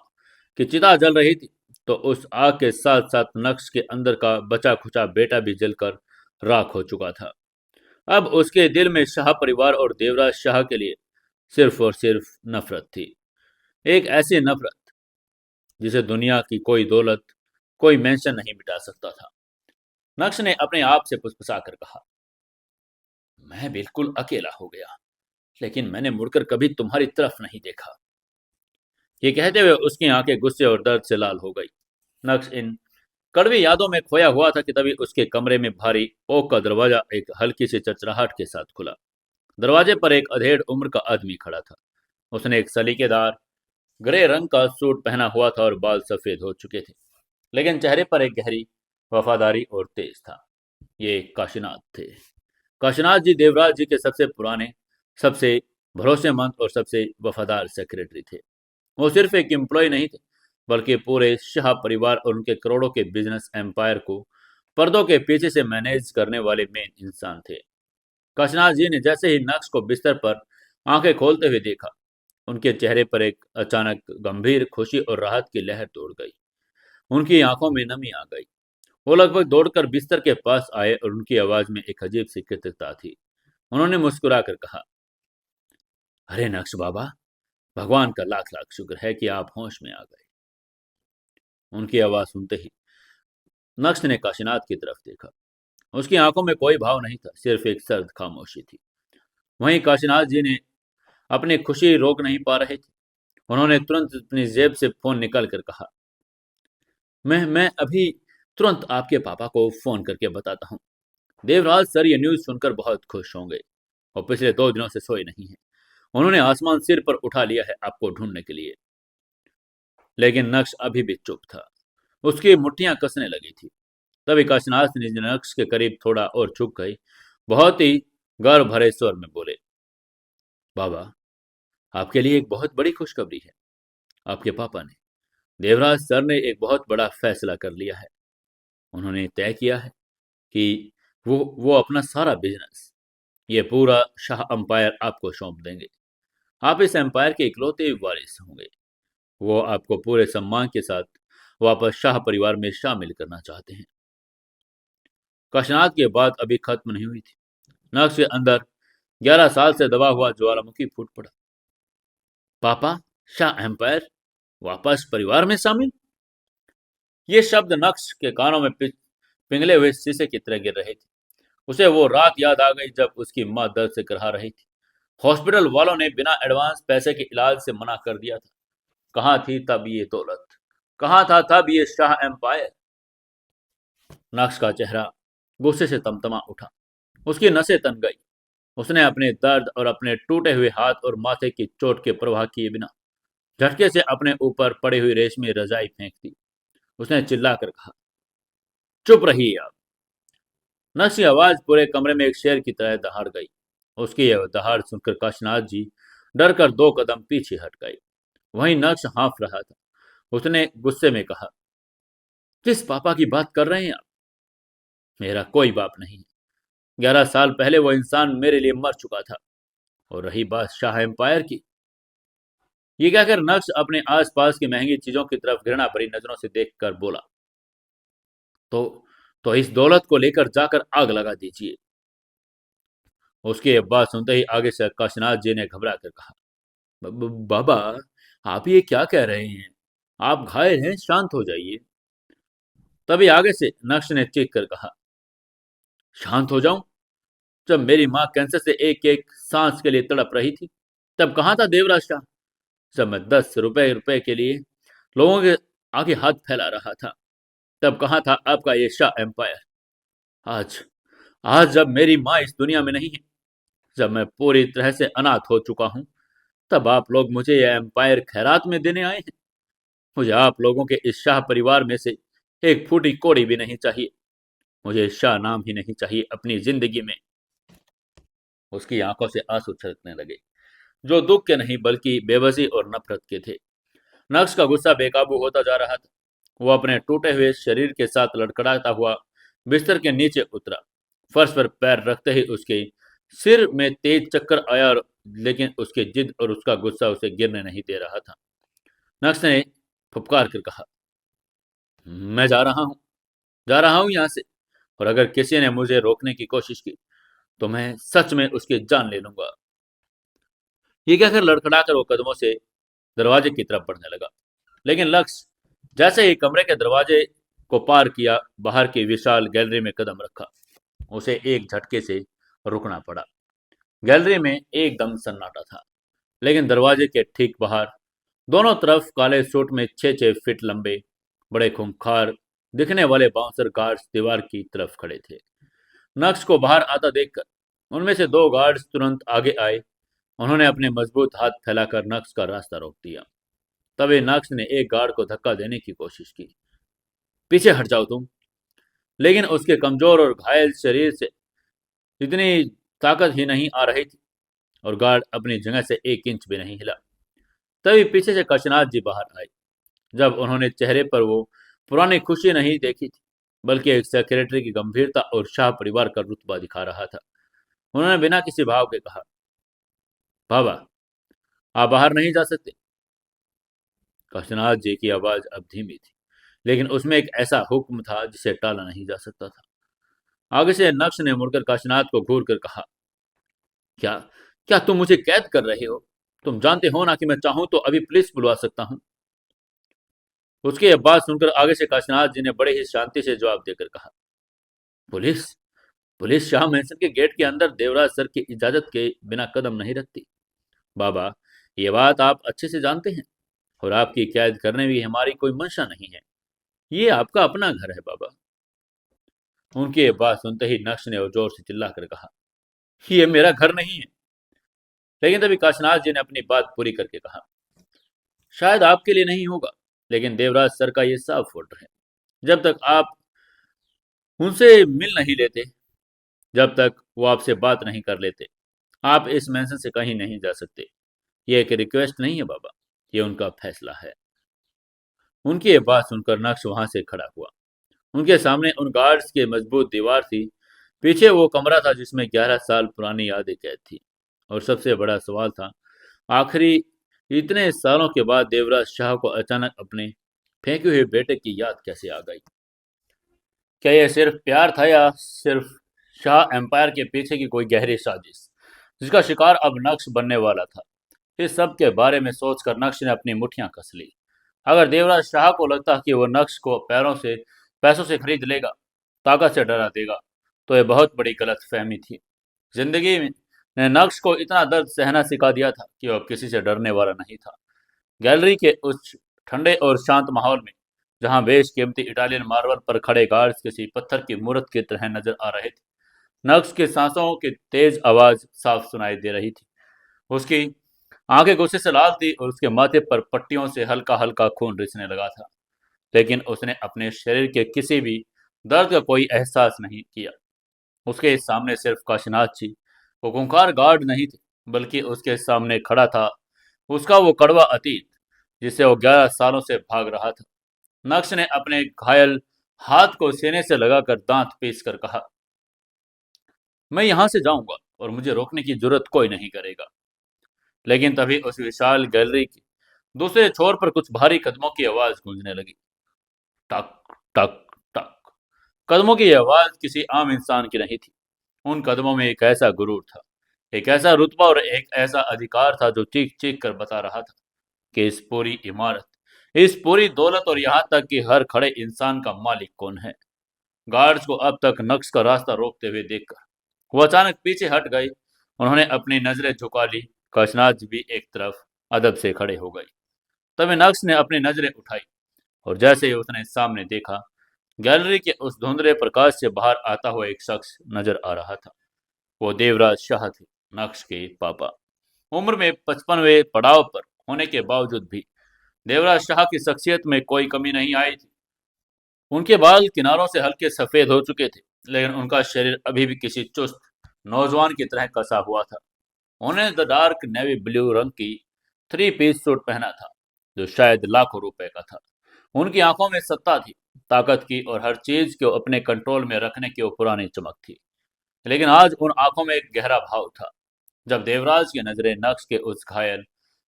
Speaker 1: की चिता जल रही थी, तो उस आग के साथ साथ नक्श के अंदर का बचा खुचा बेटा भी जलकर राख हो चुका था। अब उसके दिल में शाह परिवार और देवराज शाह के लिए सिर्फ और सिर्फ नफरत थी। एक ऐसी नफरत जिसे दुनिया की कोई दौलत, कोई मेंशन नहीं मिटा सकता था। नक्श ने अपने आप से फुसफुसा कर कहा, मैं बिल्कुल अकेला हो गया, लेकिन मैंने मुड़कर कभी तुम्हारी तरफ नहीं देखा। ये कहते हुए उसकी आंखें गुस्से और दर्द से लाल हो गई। नक्श इन कड़वी यादों में खोया हुआ था कि तभी उसके कमरे में भारी ओक का दरवाजा एक हल्की सी चरचराहट के साथ खुला। दरवाजे पर एक अधेड़ उम्र का आदमी खड़ा था। उसने एक सलीकेदार ग्रे रंग का सूट पहना हुआ था और बाल सफेद हो चुके थे, लेकिन चेहरे पर एक गहरी वफादारी और तेज था। ये काशीनाथ थे। काशीनाथ जी देवराज जी के सबसे पुराने, सबसे भरोसेमंद और सबसे वफादार सेक्रेटरी थे। वो सिर्फ एक एम्प्लॉय नहीं थे, बल्कि पूरे शाह परिवार और उनके करोड़ों के बिजनेस एम्पायर को पर्दों के पीछे से मैनेज करने वाले मेन इंसान थे। काशीनाथ जी ने जैसे ही नक्श को बिस्तर पर आंखें खोलते हुए देखा, उनके चेहरे पर एक अचानक गंभीर खुशी और राहत की लहर दौड़ गई। उनकी आंखों में नमी आ गई। वो लगभग दौड़कर बिस्तर के पास आए और उनकी आवाज में एक अजीब सी कृतज्ञता थी। उन्होंने मुस्कुराकर कहा, अरे नक्श बाबा, भगवान का लाख लाख शुक्र है कि आप होश में आ गए। उनकी आवाज सुनते ही नक्श ने काशीनाथ की तरफ देखा। उसकी आंखों में कोई भाव नहीं था, सिर्फ एक सर्द खामोशी थी। वहीं काशीनाथ जी ने अपनी खुशी रोक नहीं पा रहे थे। उन्होंने तुरंत अपनी जेब से फोन निकाल कर कहा, मैं अभी तुरंत आपके पापा को फोन करके बताता हूँ। देवराज सर ये न्यूज सुनकर बहुत खुश होंगे और पिछले 2 दिनों से सोए नहीं हैं। उन्होंने आसमान सिर पर उठा लिया है आपको ढूंढने के लिए। लेकिन नक्श अभी भी चुप था। उसकी मुट्ठियां कसने लगी थी। तभी काशीनाथ ने नक्श के करीब थोड़ा और झुक गई, बहुत ही गर्व भरे स्वर में बोले, बाबा, आपके लिए एक बहुत बड़ी खुशखबरी है। आपके पापा ने, देवराज सर ने एक बहुत बड़ा फैसला कर लिया है। उन्होंने तय किया है कि वो अपना सारा बिजनेस, ये पूरा शाह अंपायर आपको सौंप देंगे। आप इस एम्पायर के इकलौते वारिस होंगे। वो आपको पूरे सम्मान के साथ वापस शाह परिवार में शामिल करना चाहते हैं। काशनाथ की बात अभी खत्म नहीं हुई थी। नक्श के अंदर 11 साल से दबा हुआ ज्वालामुखी फूट पड़ा। पापा, शाह एम्पायर वापस परिवार में शामिल? ये शब्द नक्श के कानों में पिघले हुए शीशे की तरह गिर रहे थे। उसे वो रात याद आ गई जब उसकी माँ दर्द से कराह रही थी। हॉस्पिटल वालों ने बिना एडवांस पैसे के इलाज से मना कर दिया था। कहाँ थी तब ये दौलत? कहाँ था तब ये शाह एम्पायर? नक्श का चेहरा गुस्से से तमतमा उठा। उसकी नसें तन गई। उसने अपने दर्द और अपने टूटे हुए हाथ और माथे की चोट के परवाह किए बिना झटके से अपने ऊपर पड़ी हुई रेशमी रजाई फेंक दी। उसने चिल्लाकर कहा, चुप रहिए आप। नक्श की आवाज पूरे कमरे में एक शेर की तरह दहाड़ गई। उसकी यह दहाड़ सुनकर काशीनाथ जी डर कर 2 कदम पीछे हट गए। वहीं नक्श हाँफ रहा था। उसने गुस्से में कहा, किस पापा की बात कर रहे हैं आप? मेरा कोई बाप नहीं। 11 साल पहले वो इंसान मेरे लिए मर चुका था। और रही बात शाह एम्पायर की, ये कहकर नक्श अपने आसपास की महंगी चीजों की तरफ घृणा भरी नजरों से देखकर बोला, तो तो इस दौलत को लेकर जाकर आग लगा दीजिए। उसकी ये बात सुनते ही आगे से काशीनाथ जी ने घबरा कर कहा, बाबा, आप ये क्या कह रहे हैं? आप घायल हैं, शांत हो जाइए। तभी आगे से नक्श ने चीख कर कहा, शांत हो जाऊं? जब मेरी माँ कैंसर से एक एक सांस के लिए तड़प रही थी, तब कहाँ था देवराज शाह? जब मैं 10 रुपए रुपए के लिए लोगों के आगे हाथ फैला रहा था, तब कहाँ था आपका ये शाह एम्पायर? आज आज जब मेरी माँ इस दुनिया में नहीं है, जब मैं पूरी तरह से अनाथ हो चुका हूँ, तब आप लोग मुझे यह एम्पायर खैरात में देने आए हैं। मुझे आप लोगों के इस शाह परिवार में से एक फूटी कोड़ी भी नहीं चाहिए। मुझे शाह नाम ही नहीं चाहिए अपनी जिंदगी में। उसकी आंखों से आंसू छलकने लगे, जो दुख के नहीं बल्कि बेबसी और नफरत के थे। नक्श का गुस्सा बेकाबू होता जा रहा था। वो अपने टूटे हुए शरीर के साथ लड़खड़ाता हुआ बिस्तर के नीचे उतरा। फर्श पर पैर रखते ही उसके सिर में तेज चक्कर आया, लेकिन उसकी जिद और उसका गुस्सा उसे गिरने नहीं दे रहा था। नक्श ने फुपकार कर कहा, मैं जा रहा हूं यहां से, और अगर किसी ने मुझे रोकने की कोशिश की तो मैं सच में उसकी जान ले लूंगा। ये कहकर लड़खड़ाकर वो कदमों से दरवाजे की तरफ बढ़ने लगा। लेकिन लक्ष्य जैसे ही कमरे के दरवाजे को पार किया, बाहर की विशाल गैलरी में कदम रखा, उसे एक झटके से रुकना पड़ा। गैलरी में एकदम सन्नाटा था, लेकिन दरवाजे के ठीक बाहर दोनों तरफ काले सूट में 6-6 फीट लंबे बड़े खूंखार दिखने वाले बाउंसर गार्ड्स दीवार की तरफ खड़े थे। नक्श को बाहर आता देखकर उनमें से 2 गार्ड्स तुरंत आगे आए। उन्होंने अपने मजबूत हाथ फैलाकर नक्श का रास्ता रोक दिया। तभी नक्श ने एक गार्ड को धक्का देने की कोशिश की। पीछे हट जाओ तुम। लेकिन उसके कमजोर और घायल शरीर से इतनी ताकत ही नहीं आ रही थी, और गार्ड अपनी जगह से 1 इंच भी नहीं हिला। तभी पीछे से काशीनाथ जी बाहर आए। जब उन्होंने चेहरे पर वो पुरानी खुशी नहीं देखी थी, बल्कि एक सेक्रेटरी की गंभीरता और शाह परिवार का रुतबा दिखा रहा था, उन्होंने बिना किसी भाव के कहा, बाबा, आप बाहर नहीं जा सकते। काशीनाथ जी की आवाज अब धीमी थी, लेकिन उसमें एक ऐसा हुक्म था जिसे टाला नहीं जा सकता था। आगे से नक्श ने मुड़कर काशीनाथ को घूर कर कहा, क्या क्या तुम मुझे कैद कर रहे हो? तुम जानते हो ना कि मैं चाहूं तो अभी पुलिस बुलवा सकता हूं। उसकी यह बात सुनकर आगे से काशीनाथ जी ने बड़े ही शांति से जवाब देकर कहा, पुलिस? पुलिस शाह मैंसन के गेट के अंदर देवराज सर की इजाजत के बिना कदम नहीं रखती। बाबा, ये बात आप अच्छे से जानते हैं, और आपकी कैद करने भी हमारी कोई मंशा नहीं है। ये आपका अपना घर है बाबा। उनकी ये बात सुनते ही नक्श ने और जोर से चिल्लाकर कहा, ये मेरा घर नहीं है। लेकिन तभी काशीनाथ जी ने अपनी बात पूरी करके कहा, शायद आपके लिए नहीं होगा, लेकिन देवराज सर का ये साफ ऑर्डर है। जब तक आप उनसे मिल नहीं लेते, जब तक वो आपसे बात नहीं कर लेते, आप इस मेंशन से कहीं नहीं जा सकते। ये एक रिक्वेस्ट नहीं है बाबा, ये उनका फैसला है। उनकी ये बात सुनकर नक्श वहां से खड़ा हुआ। उनके सामने उन गार्ड्स की मजबूत दीवार थी। पीछे वो कमरा था जिसमें 11 साल पुरानी यादें कैद थी। और सबसे बड़ा सवाल था, आखिरी इतने सालों के बाद देवराज शाह को अचानक अपने फेंके हुए बेटे की याद कैसे आ गई? क्या यह सिर्फ प्यार था, या सिर्फ शाह एम्पायर के पीछे की कोई गहरी साजिश जिसका शिकार अब नक्श बनने वाला था? इस सब के बारे में सोचकर नक्श ने अपनी मुठ्ठियां कस ली। अगर देवराज शाह को लगता कि वो नक्श को पैसों से खरीद लेगा, ताकत से डरा देगा, तो यह बहुत बड़ी गलत फहमी थी। ने नक्श को इतना दर्द सहना सिखा दिया था कि वह अब किसी से डरने वाला नहीं था। गैलरी के उस ठंडे और शांत माहौल में, जहां बेशकीमती इटालियन मार्बल पर खड़े गार्ड्स किसी पत्थर की मूर्त की तरह नजर आ रहे थे, नक्श की सांसों की तेज आवाज साफ सुनाई दे रही थी। उसकी आंखें गुस्से से लाल थी और उसके माथे पर पट्टियों से हल्का हल्का खून रिसने लगा था। लेकिन उसने अपने शरीर के किसी भी दर्द का कोई एहसास नहीं किया। उसके सामने सिर्फ काशीनाथ जी, वो खूंखार गार्ड नहीं थे, बल्कि उसके सामने खड़ा था उसका वो कड़वा अतीत, जिसे वो 11 सालों से भाग रहा था। नक्श ने अपने घायल हाथ को सीने से लगाकर दांत पीस कर कहा, मैं यहां से जाऊंगा और मुझे रोकने की जरूरत कोई नहीं करेगा। लेकिन तभी उस विशाल गैलरी की दूसरे छोर पर कुछ भारी कदमों की आवाज गूंजने लगी। टक टक टक। कदमों की यह आवाज किसी आम इंसान की नहीं थी। उन कदमों में एक ऐसा गुरूर था, एक ऐसा रुतबा और एक ऐसा अधिकार था जो चीख चीख कर बता रहा था कि इस पूरी इमारत, इस पूरी दौलत और यहाँ तक कि हर खड़े इंसान का मालिक कौन है। गार्ड्स को अब तक नक्श का रास्ता रोकते हुए देखकर वो अचानक पीछे हट गए। उन्होंने अपनी नजरें झुका ली। काशनाज भी एक तरफ अदब से खड़े हो गई। तभी नक्श ने अपनी नजरें उठाई, और जैसे ही उसने सामने देखा, गैलरी के उस धुंधले प्रकाश से बाहर आता हुआ एक शख्स नजर आ रहा था। वो देवराज शाह थे, नक्श के पापा। उम्र में 55वें पड़ाव पर होने के बावजूद भी देवराज शाह की शख्सियत में कोई कमी नहीं आई थी। उनके बाल किनारों से हल्के सफेद हो चुके थे, लेकिन उनका शरीर अभी भी किसी चुस्त नौजवान की तरह कसा हुआ था। उन्होंने द डार्क नेवी ब्लू रंग की 3 पीस सूट पहना था, जो शायद लाखों रुपए का था। उनकी आंखों में सत्ता थी, ताकत की, और हर चीज को अपने कंट्रोल में रखने की वो पुरानी चमक थी। लेकिन आज उन आंखों में एक गहरा भाव था। जब देवराज की नजरें नक्श के उस घायल,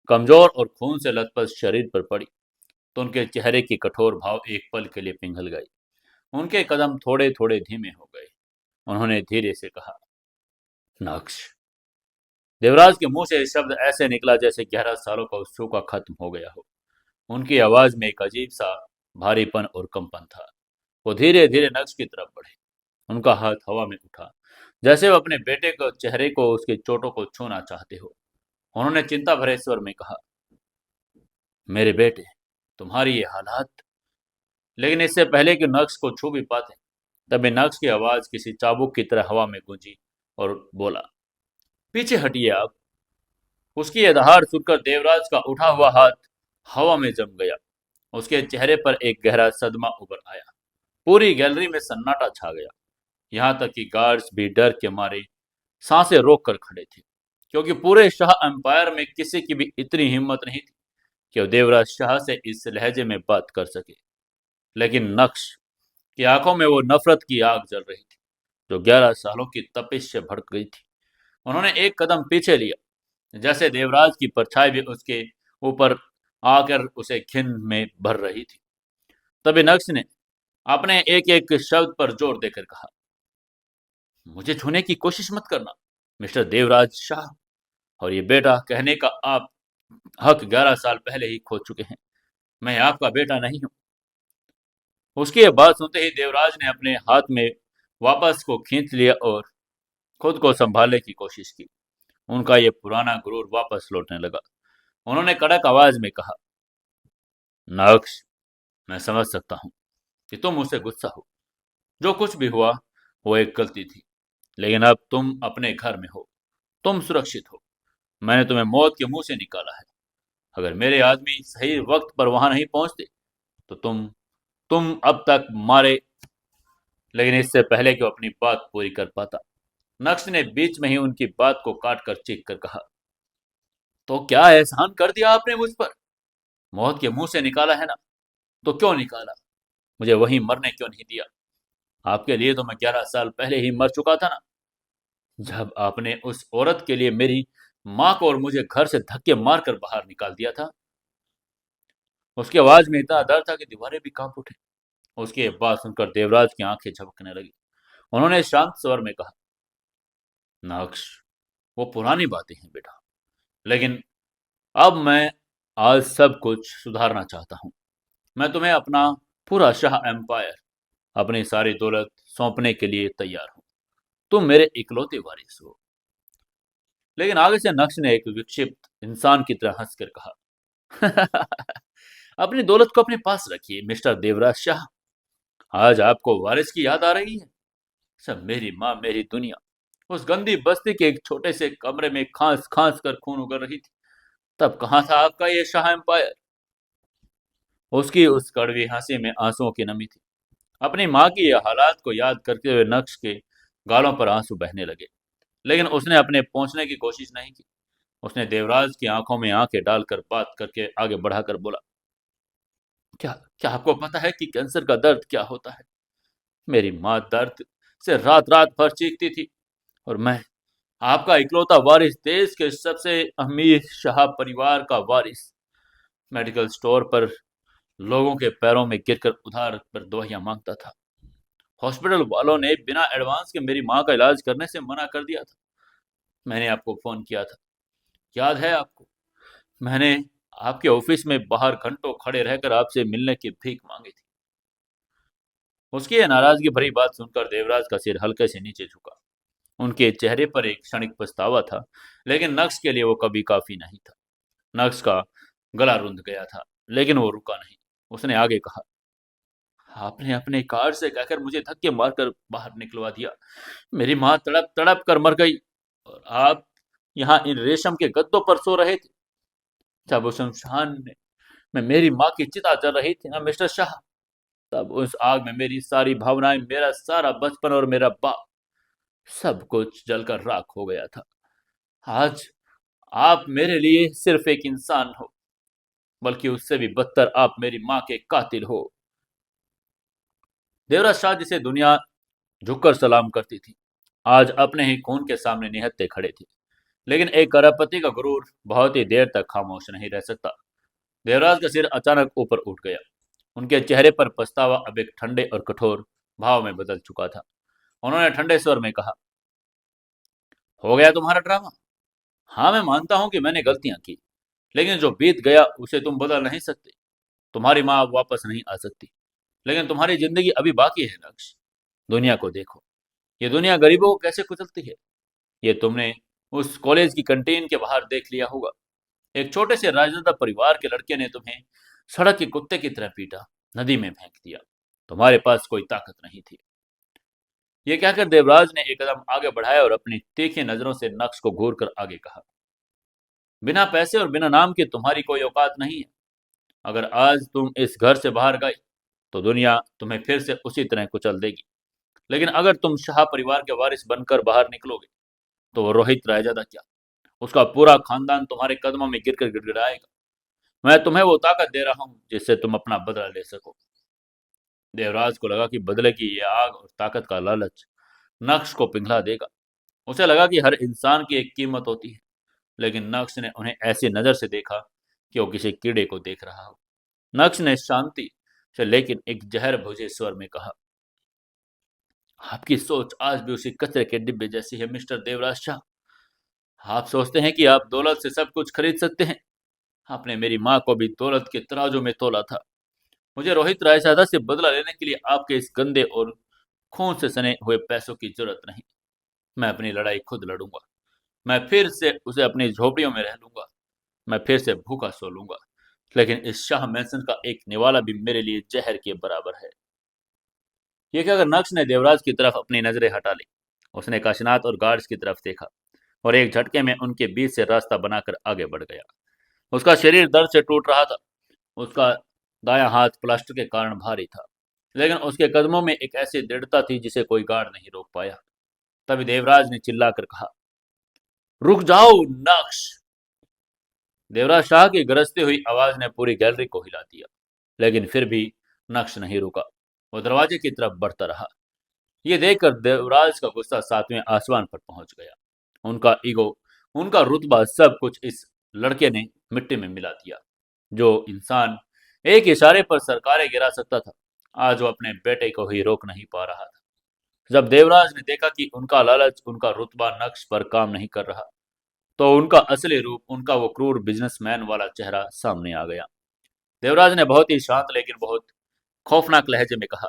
Speaker 1: कमजोर और खून से लथपथ शरीर पर पड़ी, तो उनके चेहरे की कठोर भाव एक पल के लिए पिघल गई। उनके कदम थोड़े थोड़े धीमे हो गए। उन्होंने धीरे से कहा, नक्श। देवराज के मुंह से शब्द ऐसे निकला जैसे 11 सालों का सूखा खत्म हो गया हो। उनकी आवाज में एक अजीब सा भारीपन और कंपन था। वो धीरे धीरे नक्श की तरफ बढ़े। उनका हाथ हवा में उठा, जैसे वो अपने बेटे को चेहरे को, उसके चोटों को छूना चाहते हो। उन्होंने चिंता भरे स्वर में कहा, मेरे बेटे, तुम्हारी ये हालात। लेकिन इससे पहले कि नक्श को छू भी पाते, तभी नक्श की आवाज किसी चाबुक की तरह हवा में गूंजी और बोला, पीछे हटिए आप। उसकी यह दहाड़ सुनकर देवराज का उठा हुआ हाथ हवा में जम गया। उसके चेहरे पर एक गहरा सदमा उभर आया। पूरी गैलरी में सन्नाटा छा गया। यहाँ तक कि गार्ड्स भी डर के मारे सांसें रोक कर खड़े थे, क्योंकि पूरे शाह एम्पायर में किसी की भी इतनी हिम्मत नहीं थी कि वो देवराज शाह से इस लहजे में बात कर सके। लेकिन नक्श की आंखों में वो नफरत की आग जल रही थी, जो 11 सालों की तपिश से भड़क गई थी। उन्होंने एक कदम पीछे लिया, जैसे देवराज की परछाई भी उसके ऊपर आकर उसे घिन में भर रही थी। तभी नक्श ने अपने एक एक शब्द पर जोर देकर कहा, मुझे छूने की कोशिश मत करना मिस्टर देवराज शाह। और ये बेटा कहने का आप हक 11 साल पहले ही खो चुके हैं। मैं आपका बेटा नहीं हूं। उसकी ये बात सुनते ही देवराज ने अपने हाथ में वापस को खींच लिया और खुद को संभालने की कोशिश की। उनका ये पुराना गुरूर वापस लौटने लगा। उन्होंने कड़क आवाज में कहा, नक्श, मैं समझ सकता हूं कि तुम मुझसे गुस्सा हो। जो कुछ भी हुआ वो एक गलती थी, लेकिन अब तुम अपने घर में हो, तुम सुरक्षित हो। मैंने तुम्हें मौत के मुंह से निकाला है। अगर मेरे आदमी सही वक्त पर वहां नहीं पहुंचते तो तुम अब तक मारे। लेकिन इससे पहले कि वो अपनी बात पूरी कर पाता, नक्श ने बीच में ही उनकी बात को काट कर चीख कर कहा, तो क्या एहसान कर दिया आपने मुझ पर? मौत के मुंह से निकाला है ना, तो क्यों निकाला? मुझे वहीं मरने क्यों नहीं दिया? आपके लिए तो मैं 11 साल पहले ही मर चुका था ना, जब आपने उस औरत के लिए मेरी माँ को और मुझे घर से धक्के मारकर बाहर निकाल दिया था। उसकी आवाज में इतना डर था कि दीवारें भी कांप उठी। उसकी ये बात सुनकर देवराज की आंखें झपकने लगी। उन्होंने शांत स्वर में कहा, नक्श, वो पुरानी बातें हैं बेटा, लेकिन अब मैं आज सब कुछ सुधारना चाहता हूँ। मैं तुम्हें अपना पूरा शाह एम्पायर, अपनी सारी दौलत सौंपने के लिए तैयार हूँ। तुम मेरे इकलौते वारिस हो। लेकिन आगे से नक्श ने एक विक्षिप्त इंसान की तरह हंसकर कहा, अपनी दौलत को अपने पास रखिए मिस्टर देवराज शाह। आज आपको वारिस की याद आ रही है? सब मेरी माँ, मेरी दुनिया उस गंदी बस्ती के एक छोटे से कमरे में खांस खांस कर खून उगर रही थी। तब कहाँ था आपका ये शाह एम्पायर? उसकी उस कड़वी हंसी में आंसुओं की नमी थी। अपनी माँ की ये हालात को याद करते हुए नक्श के गालों पर आंसू बहने लगे। लेकिन उसने अपने पहुंचने की कोशिश नहीं की। उसने देवराज की आंखों में आंखें डालकर बात करके आगे बढ़ाकर बोला, क्या क्या आपको पता है कि कैंसर का दर्द क्या होता है? मेरी माँ दर्द से रात रात भर चीखती थी, और मैं, आपका इकलौता वारिस, देश के सबसे अमीर शाह परिवार का वारिस, मेडिकल स्टोर पर लोगों के पैरों में गिरकर उधार पर दवाइयां मांगता था। हॉस्पिटल वालों ने बिना एडवांस के मेरी माँ का इलाज करने से मना कर दिया था। मैंने आपको फोन किया था, याद है आपको? मैंने आपके ऑफिस में बाहर घंटों खड़े रहकर आपसे मिलने की भीख मांगी थी। उसकी ये नाराजगी भरी बात सुनकर देवराज का सिर हल्के से नीचे झुका। उनके चेहरे पर एक क्षणिक पछतावा था, लेकिन नक्श के लिए वो कभी काफी नहीं था। नक्श का गला रुंध गया था, लेकिन वो रुका नहीं। उसने आगे कहा, आपने अपने कार से कहकर मुझे धक्के मारकर बाहर निकलवा दिया। मेरी माँ तड़प तड़प कर मर गई, और आप यहाँ इन रेशम के गद्दों पर सो रहे थे। जब उस शमशान में मेरी माँ की चिता जल रही थी ना मिस्टर शाह, तब उस आग में मेरी सारी भावनाएं, मेरा सारा बचपन और मेरा बाप, सब कुछ जलकर राख हो गया था। आज आप मेरे लिए सिर्फ एक इंसान हो, बल्कि उससे भी बदतर आप मेरी माँ के कातिल हो। देवराज शाह, जिसे दुनिया झुककर सलाम करती थी, आज अपने ही खून के सामने निहत्थे खड़े थे। लेकिन एक करोड़पति का गुरूर बहुत ही देर तक खामोश नहीं रह सकता। देवराज का सिर अचानक ऊपर उठ गया। उनके चेहरे पर पछतावा अब एक ठंडे और कठोर भाव में बदल चुका था। उन्होंने ठंडे स्वर में कहा, हो गया तुम्हारा ड्रामा। हाँ, मैं मानता हूं कि मैंने गलतियां की, लेकिन जो बीत गया उसे तुम बदल नहीं सकते। तुम्हारी माँ अब वापस नहीं आ सकती, लेकिन तुम्हारी जिंदगी अभी बाकी है नक्श। दुनिया को देखो, ये दुनिया गरीबों को कैसे कुचलती है। ये तुमने उस कॉलेज की कंटीन के बाहर देख लिया होगा। एक छोटे से राजनेता परिवार के लड़के ने तुम्हें सड़क के कुत्ते की तरह पीटा, नदी में फेंक दिया। तुम्हारे पास कोई ताकत नहीं थी। ये कहकर देवराज ने एक कदम आगे बढ़ाया और अपनी तीखी नजरों से नक्श को घूर कर आगे कहा, बिना पैसे और बिना नाम के तुम्हारी कोई औकात नहीं है। अगर आज तुम इस घर से बाहर गए तो दुनिया तुम्हें फिर से उसी तरह कुचल देगी। लेकिन अगर तुम शाह परिवार के वारिस बनकर बाहर निकलोगे तो वो रोहित रैजादा क्या, उसका पूरा खानदान तुम्हारे कदमों में गिरकर गिड़गिड़ाएगा। मैं तुम्हें वो ताकत दे रहा हूँ जिससे तुम अपना बदला ले सको। देवराज को लगा कि बदले की ये आग और ताकत का लालच नक्श को पिघला देगा। उसे लगा कि हर इंसान की एक कीमत होती है, लेकिन नक्श ने उन्हें ऐसी नजर से देखा कि वो किसी कीड़े को देख रहा हो। नक्श ने शांति से लेकिन एक जहर भुजे स्वर में कहा, आपकी सोच आज भी उसी कचरे के डिब्बे जैसी है मिस्टर देवराज शाह। आप सोचते हैं कि आप दौलत से सब कुछ खरीद सकते हैं। आपने मेरी माँ को भी दौलत के तराजू में तोला था। मुझे रोहित रायसादा से बदला लेने के लिए आपके इस गंदे और खून से सने हुए पैसों की जरूरत नहीं। मैं अपनी लड़ाई खुद लड़ूंगा। मैं फिर से उसे अपनी झोपड़ियों में रह लूंगा। मैं फिर से भूखा सो लूंगा। लेकिन इस शाह मैंसन का एक निवाला भी मेरे लिए जहर के बराबर है। ये कहकर नक्श ने देवराज की तरफ अपनी नजरें हटा ली। उसने काशीनाथ और गार्ड्स की तरफ देखा और एक झटके में उनके बीच से रास्ता बनाकर आगे बढ़ गया। उसका शरीर दर्द से टूट रहा था। उसका दायां हाथ प्लास्टर के कारण भारी था, लेकिन उसके कदमों में एक ऐसी दृढ़ता थी जिसे कोई गार्ड नहीं रोक पाया। तभी देवराज ने चिल्लाकर कहा, रुक जाओ नक्श। देवराज शाह की गरजती हुई आवाज ने पूरी गैलरी को हिला दिया, लेकिन फिर भी नक्श नहीं रुका। वो दरवाजे की तरफ बढ़ता रहा। ये देखकर देवराज का गुस्सा सातवें आसमान पर पहुंच गया। उनका ईगो, उनका रुतबा, सब कुछ इस लड़के ने मिट्टी में मिला दिया। जो इंसान एक इशारे पर सरकारें गिरा सकता था, आज वो अपने बेटे को ही रोक नहीं पा रहा था। जब देवराज ने देखा कि उनका लालच, उनका रुतबा नक्श पर काम नहीं कर रहा, तो उनका असली रूप, उनका वो क्रूर बिजनेसमैन वाला चेहरा सामने आ गया। देवराज ने बहुत ही शांत लेकिन बहुत खौफनाक लहजे में कहा,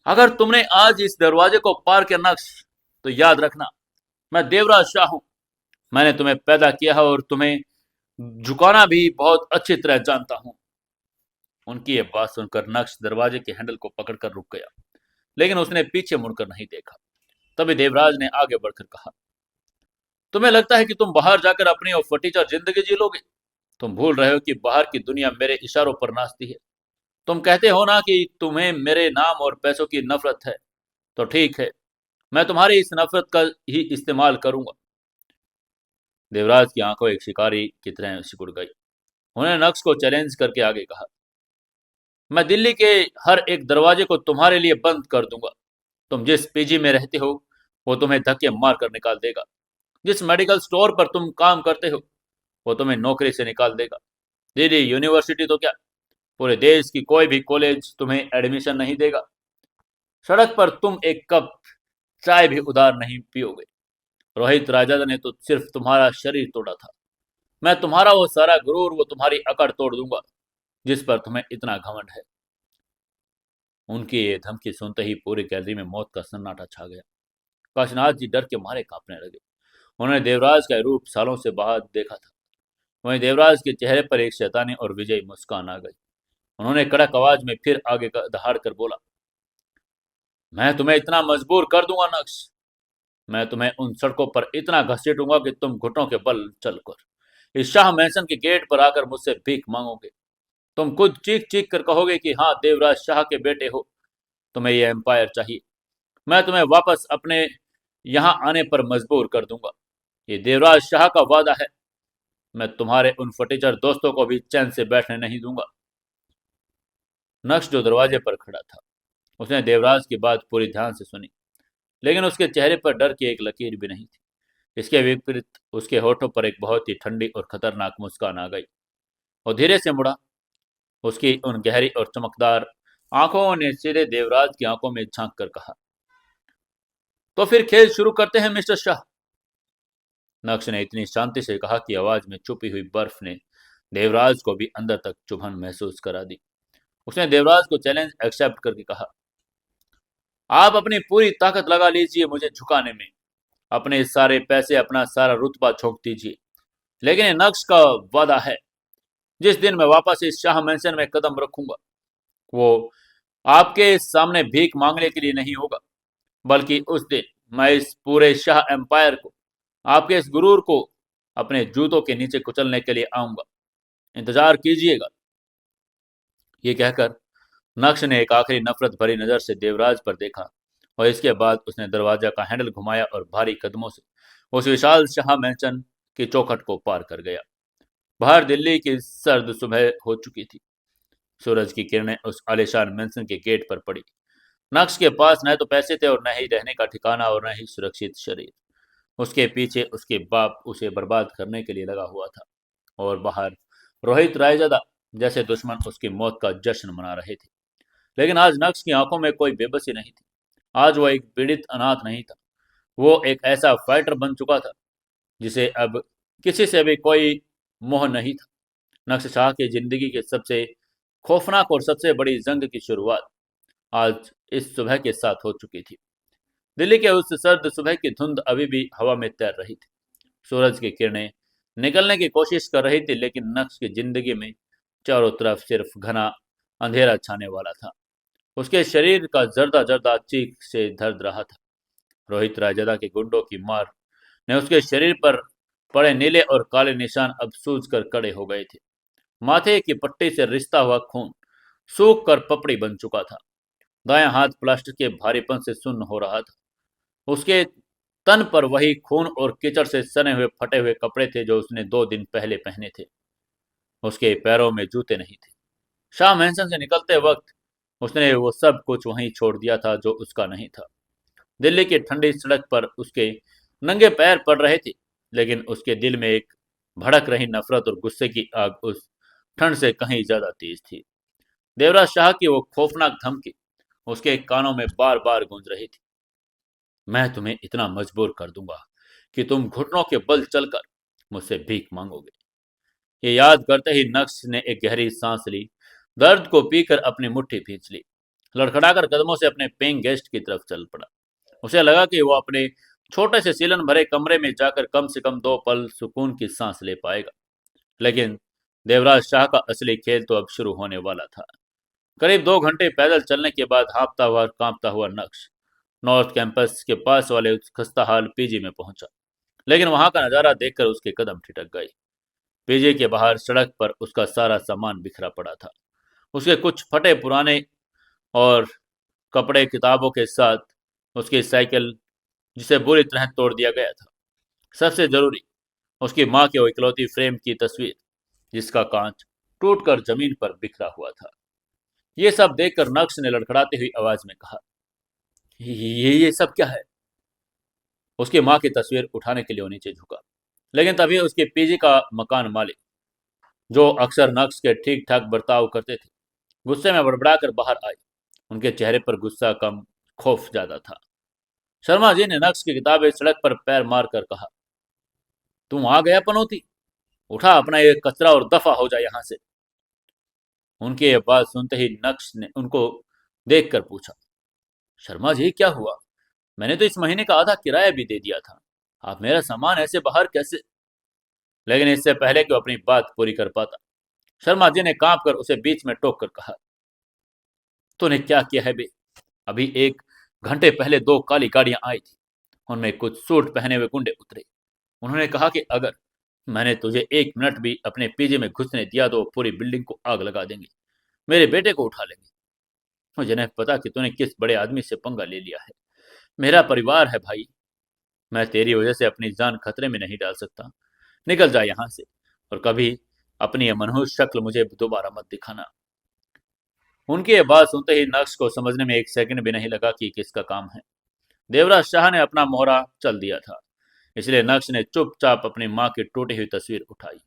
Speaker 1: अगर तुमने आज इस दरवाजे को पार किया नक्श, तो याद रखना, मैं देवराज शाह हूं। मैंने तुम्हें पैदा किया है और तुम्हें झुकाना भी बहुत अच्छी तरह जानता हूं। उनकी ये बात सुनकर नक्श दरवाजे के हैंडल को पकड़कर रुक गया, लेकिन उसने पीछे मुड़कर नहीं देखा। तभी देवराज ने आगे बढ़कर कहा, तुम्हें लगता है कि तुम बाहर जाकर अपनी और फटीचर जिंदगी जी लोगे? तुम भूल रहे हो कि बाहर की दुनिया मेरे इशारों पर नाचती है। तुम कहते हो ना कि तुम्हें मेरे नाम और पैसों की नफरत है, तो ठीक है, मैं तुम्हारी इस नफरत का ही इस्तेमाल करूंगा। देवराज की आंखों एक शिकारी की तरह सिकुड़ गई। उन्हें नक्श को चैलेंज करके आगे कहा, मैं दिल्ली के हर एक दरवाजे को तुम्हारे लिए बंद कर दूंगा। तुम जिस पीजी में रहते हो, वो तुम्हें धक्के मार कर निकाल देगा। जिस मेडिकल स्टोर पर तुम काम करते हो, वो तुम्हें नौकरी से निकाल देगा। दिल्ली यूनिवर्सिटी तो क्या, पूरे देश की कोई भी कॉलेज तुम्हें एडमिशन नहीं देगा। सड़क पर तुम एक कप चाय भी उधार नहीं पियोगे। रोहित राजा ने तो सिर्फ तुम्हारा शरीर तोड़ा था। मैं तुम्हारा वो सारा गुरूर, वो तुम्हारी अकड़ तोड़ दूंगा जिस पर तुम्हें इतना घमंड है। उनकी ये धमकी सुनते ही पूरी गैलरी में मौत का सन्नाटा छा गया। काशीनाथ जी डर के मारे कांपने लगे। उन्होंने देवराज का रूप सालों से बाद देखा था। वहीं देवराज के चेहरे पर एक शैतानी और विजयी मुस्कान आ गई। उन्होंने कड़क आवाज में फिर आगे दहाड़ कर बोला, मैं तुम्हें इतना मजबूर कर दूंगा नक्श। मैं तुम्हें उन सड़कों पर इतना घसीटूंगा कि तुम घुटनों के बल चलकर इस शाह मैंसन के गेट पर आकर मुझसे भीख मांगोगे। तुम खुद चीख चीख कर कहोगे कि हाँ, देवराज शाह के बेटे हो, तुम्हें यह एम्पायर चाहिए। मैं तुम्हें वापस अपने यहाँ आने पर मजबूर कर दूंगा। ये देवराज शाह का वादा है। मैं तुम्हारे उन फटीचर दोस्तों को भी चैन से बैठने नहीं दूंगा। नक्श जो दरवाजे पर खड़ा था, उसने देवराज की बात पूरी ध्यान से सुनी, लेकिन उसके चेहरे पर डर की एक लकीर भी नहीं थी। इसके विपरीत उसके होठों पर एक बहुत ही ठंडी और खतरनाक मुस्कान आ गई। वो धीरे से मुड़ा। उसकी उन गहरी और चमकदार आंखों ने सीधे देवराज की आंखों में झांक कर कहा, तो फिर खेल शुरू करते हैं मिस्टर शाह। नक्श ने इतनी शांति से कहा कि आवाज में छुपी हुई बर्फ ने देवराज को भी अंदर तक चुभन महसूस करा दी। उसने देवराज को चैलेंज एक्सेप्ट करके कहा, आप अपनी पूरी ताकत लगा लीजिए मुझे झुकाने में। अपने सारे पैसे, अपना सारा रुतबा झोंक दीजिए, लेकिन ये नक्श का वादा है, जिस दिन मैं वापस इस शाह मैंसन में कदम रखूंगा, वो आपके सामने भीख मांगने के लिए नहीं होगा, बल्कि उस दिन मैं इस पूरे शाह एम्पायर को, आपके इस गुरूर को अपने जूतों के नीचे कुचलने के लिए आऊंगा। इंतजार कीजिएगा। ये कहकर नक्श ने एक आखिरी नफरत भरी नजर से देवराज पर देखा और इसके बाद उसने दरवाजा का हैंडल घुमाया और भारी कदमों से उस विशाल शाह मैंसन की चौखट को पार कर गया। बाहर दिल्ली की सर्द सुबह हो चुकी थी। सूरज की किरणें उस आलिशान मैंसन के गेट पर पड़ी। नक्श के पास न तो पैसे थे और न ही रहने का ठिकाना और न ही सुरक्षित शरीर। उसके पीछे उसके बाप उसे बर्बाद करने के लिए लगा हुआ था, और बाहर रोहित रायजादा जैसे दुश्मन उसकी मौत का जश्न मना रहे थे। लेकिन आज नक्श की आंखों में कोई बेबसी नहीं थी। आज वो एक पीड़ित अनाथ नहीं था, वो एक ऐसा फाइटर बन चुका था जिसे अब किसी से भी कोई मोह नहीं था। नक्श शाह की जिंदगी के सबसे खौफनाक और सबसे बड़ी जंग की शुरुआत आज इस सुबह के साथ हो चुकी थी। दिल्ली के उस सर्द सुबह की धुंध अभी भी हवा में तैर रही थी। सूरज की किरणें निकलने की कोशिश कर रही थी, लेकिन नक्श की जिंदगी में चारों तरफ सिर्फ घना अंधेरा छाने वाला था। उसके शरीर का जर्दा जर्दा चीख से दर्द रहा था। रोहित रायजादा के गुंडों की मार ने उसके शरीर पर पड़े नीले और काले निशान अब सूज कर कड़े हो गए थे। माथे की पट्टी से रिश्ता हुआ खून सूख कर पपड़ी बन चुका था। दायां हाथ प्लास्टिक के भारीपन से सुन्न हो रहा था। उसके तन पर वही खून और कीचड़ से सने हुए फटे हुए कपड़े थे जो उसने 2 दिन पहले पहने थे। उसके पैरों में जूते नहीं थे। शाह मैंसन से निकलते वक्त उसने वो सब कुछ वहीं छोड़ दिया था जो उसका नहीं था। दिल्ली की ठंडी सड़क पर उसके नंगे पैर पड़ रहे थे, लेकिन उसके दिल में एक भड़क रही नफरत और गुस्से की आग उस ठंड से कहीं ज्यादा तेज थी। देवराज शाह की वो खौफनाक धमकी उसके कानों में बार बार गूंज रही थी। मैं तुम्हें इतना मजबूर कर दूंगा कि तुम घुटनों के बल चलकर मुझसे भीख मांगोगे। ये याद करते ही नक्श ने एक गहरी सांस ली, दर्द को पीकर अपनी मुट्ठी भींच ली, लड़खड़ाकर कदमों से अपने पेइंग गेस्ट की तरफ चल पड़ा। उसे लगा कि वो अपने छोटे से सीलन भरे कमरे में जाकर कम से कम 2 पल सुकून की सांस ले पाएगा। लेकिन देवराज शाह का असली खेल तो अब शुरू होने वाला था। करीब 2 घंटे पैदल चलने के बाद हाँफता हुआ कांपता हुआ नक्श नॉर्थ कैंपस के पास वाले उस खस्ताहाल पीजी में पहुंचा। लेकिन वहां का नजारा देखकर उसके कदम ठिठक गए। पीजी के बाहर सड़क पर उसका सारा सामान बिखरा पड़ा था। उसके कुछ फटे पुराने और कपड़े किताबों के साथ उसकी साइकिल, जिसे बुरी तरह तोड़ दिया गया था। सबसे जरूरी, उसकी माँ की वो इकलौती फ्रेम की तस्वीर जिसका कांच टूटकर जमीन पर बिखरा हुआ था। ये सब देखकर नक्श ने लड़खड़ाती हुई आवाज में कहा, ये सब क्या है? उसकी माँ की तस्वीर उठाने के लिए वो नीचे झुका, लेकिन तभी उसके पीजी का मकान मालिक, जो अक्सर नक्श के ठीक ठाक बर्ताव करते थे, गुस्से में बड़बड़ाकर बाहर आए। उनके चेहरे पर गुस्सा कम, खौफ ज्यादा था। शर्मा जी ने नक्श की किताबें सड़क पर पैर मार कर कहा, तुम आ गया पनौती, उठा अपना ये कचरा और दफा हो जाए यहां से। उनकी ये बात सुनते ही नक्श ने उनको देखकर पूछा, शर्मा जी क्या हुआ? मैंने तो इस महीने का आधा किराया भी दे दिया था, आप मेरा सामान ऐसे बाहर कैसे? लेकिन इससे पहले कि वो अपनी बात पूरी कर पाता, शर्मा जी ने कांप कर उसे बीच में टोक कर कहा, तूने क्या किया है बे? अभी 1 घंटे पहले 2 काली गाड़ियां आई थी, उनमें कुछ सूट पहने हुए गुंडे उतरे। उन्होंने कहा कि अगर मैंने तुझे 1 मिनट भी अपने पीजे में घुसने दिया तो वो पूरी बिल्डिंग को आग लगा देंगे, मेरे बेटे को उठा लेंगे। मुझे नहीं पता कि तूने किस बड़े आदमी से पंगा ले लिया है। मेरा परिवार है भाई, मैं तेरी वजह से अपनी जान खतरे में नहीं डाल सकता। निकल जा यहाँ से, और कभी अपनी ये मनहूस शक्ल मुझे दोबारा मत दिखाना। उनकी ये बात सुनते ही नक्श को समझने में 1 सेकंड भी नहीं लगा कि किसका काम है। देवराज शाह ने अपना मोहरा चल दिया था, इसलिए नक्श ने चुपचाप अपनी माँ की टूटी हुई तस्वीर उठाई,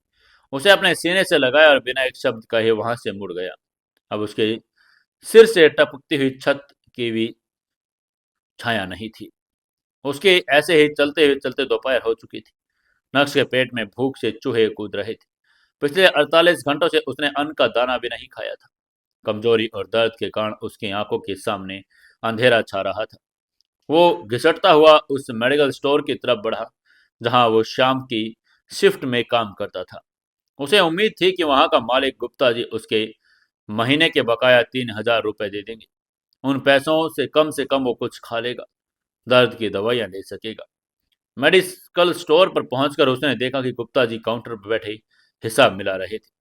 Speaker 1: उसे अपने सीने से लगाया और बिना एक शब्द कहे वहां से मुड़ गया। अब उसके सिर से टपकती हुई छत की भी छाया नहीं थी। उसके ऐसे ही चलते हुए चलते दोपहर हो चुकी थी। नक्श के पेट में भूख से चूहे कूद रहे थे। पिछले 48 घंटों से उसने अन्न का दाना भी नहीं खाया था। कमजोरी और दर्द के कारण उसकी आंखों के सामने अंधेरा छा रहा था। वो घिसटता हुआ उस मेडिकल स्टोर की तरफ बढ़ा जहां वो शाम की शिफ्ट में काम करता था। उसे उम्मीद थी कि वहां का मालिक गुप्ता जी उसके महीने के बकाया 3,000 रुपए दे देंगे। उन पैसों से कम वो कुछ खा लेगा, दर्द की दवाइयां ले सकेगा। मेडिकल स्टोर पर पहुंचकर उसने देखा कि गुप्ता जी काउंटर पर बैठे हिसाब मिला रहे थे।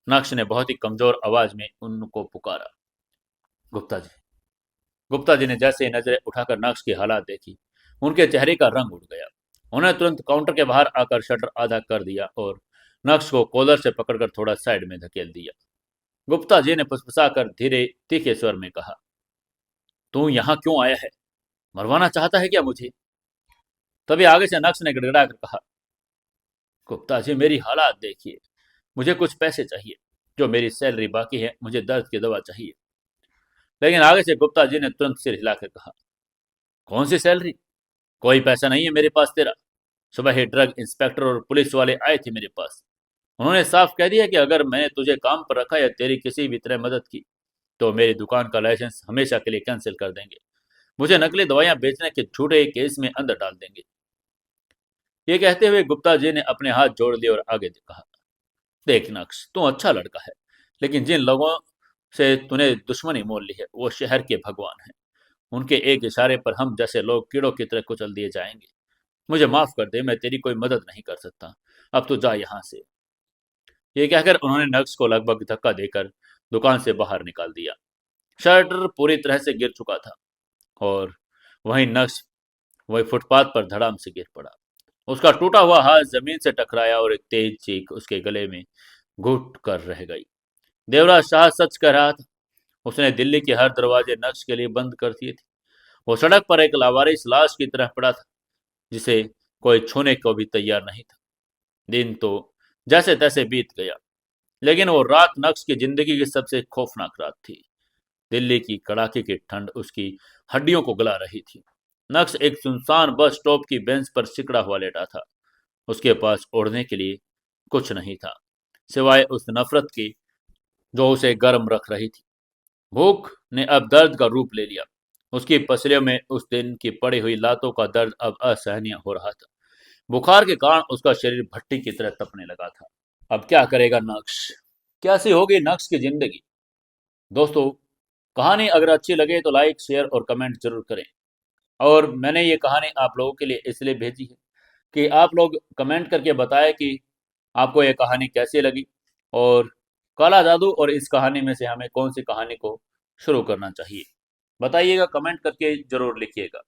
Speaker 1: नक्श ने बहुत ही कमजोर आवाज में उनको पुकारा, गुप्ता जी। गुप्ता जी ने जैसे ही नजरें उठाकर नक्श की हालात देखी, उनके चेहरे का रंग उड़ गया। उन्हें तुरंत काउंटर के बाहर आकर शटर आधा कर दिया और नक्श को कॉलर से पकड़कर थोड़ा साइड में धकेल दिया। गुप्ता जी ने फुसफुसाकर धीरे तीखे स्वर में कहा, तू यहाँ क्यों आया है? मरवाना चाहता है क्या मुझे? तभी आगे से नक्श ने गिड़गिड़ा कर कहा, गुप्ता जी मेरी हालात देखिए, मुझे कुछ पैसे चाहिए, जो मेरी सैलरी बाकी है, मुझे दर्द की दवा चाहिए। लेकिन आगे से गुप्ता जी ने तुरंत सिर हिलाकर कहा, कौन सी सैलरी? कोई पैसा नहीं है मेरे पास तेरा। सुबह ही ड्रग इंस्पेक्टर और पुलिस वाले आए थे मेरे पास। उन्होंने साफ कह दिया कि अगर मैंने तुझे काम पर रखा या तेरी किसी भी तरह मदद की तो मेरी दुकान का लाइसेंस हमेशा के लिए कैंसिल कर देंगे, मुझे नकली दवाइयां बेचने के झूठे केस में अंदर डाल देंगे। ये कहते हुए गुप्ता जी ने अपने हाथ जोड़ लिए और आगे कहा, देख नक्श, तू अच्छा लड़का है, लेकिन जिन लोगों से तूने दुश्मनी मोल ली है वो शहर के भगवान हैं। उनके एक इशारे पर हम जैसे लोग कीड़ों की तरह कुचल दिए जाएंगे। मुझे माफ कर दे, मैं तेरी कोई मदद नहीं कर सकता। अब तो जा यहाँ से। ये कहकर उन्होंने नक्श को लगभग धक्का देकर दुकान से बाहर निकाल दिया। शटर पूरी तरह से गिर चुका था और वहीं नक्श वही फुटपाथ पर धड़ाम से गिर पड़ा। उसका टूटा हुआ हाथ जमीन से टकराया और एक तेज चीख उसके गले में घुट कर रह गई। देवराज शाह सच कह रहा था। उसने दिल्ली के हर दरवाजे नक्श के लिए बंद कर दिए थे। वो सड़क पर एक लावारिस लाश की तरह पड़ा था, जिसे कोई छूने को भी तैयार नहीं था। दिन तो जैसे तैसे बीत गया, लेकिन वो रात नक्श की जिंदगी की सबसे खौफनाक रात थी। दिल्ली की कड़ाके की ठंड उसकी हड्डियों को गला रही थी। नक्श एक सुनसान बस स्टॉप की बेंच पर सिकड़ा हुआ लेटा था। उसके पास ओढ़ने के लिए कुछ नहीं था, सिवाय उस नफरत की जो उसे गर्म रख रही थी। भूख ने अब दर्द का रूप ले लिया। उसकी पसलियों में उस दिन की पड़ी हुई लातों का दर्द अब असहनीय हो रहा था। बुखार के कारण उसका शरीर भट्टी की तरह तपने लगा था। अब क्या करेगा नक्श? कैसी होगी नक्श की जिंदगी? दोस्तों, कहानी अगर अच्छी लगे तो लाइक शेयर और कमेंट जरूर करें। और मैंने ये कहानी आप लोगों के लिए इसलिए भेजी है कि आप लोग कमेंट करके बताएं कि आपको ये कहानी कैसी लगी, और काला जादू और इस कहानी में से हमें कौन सी कहानी को शुरू करना चाहिए। बताइएगा, कमेंट करके जरूर लिखिएगा।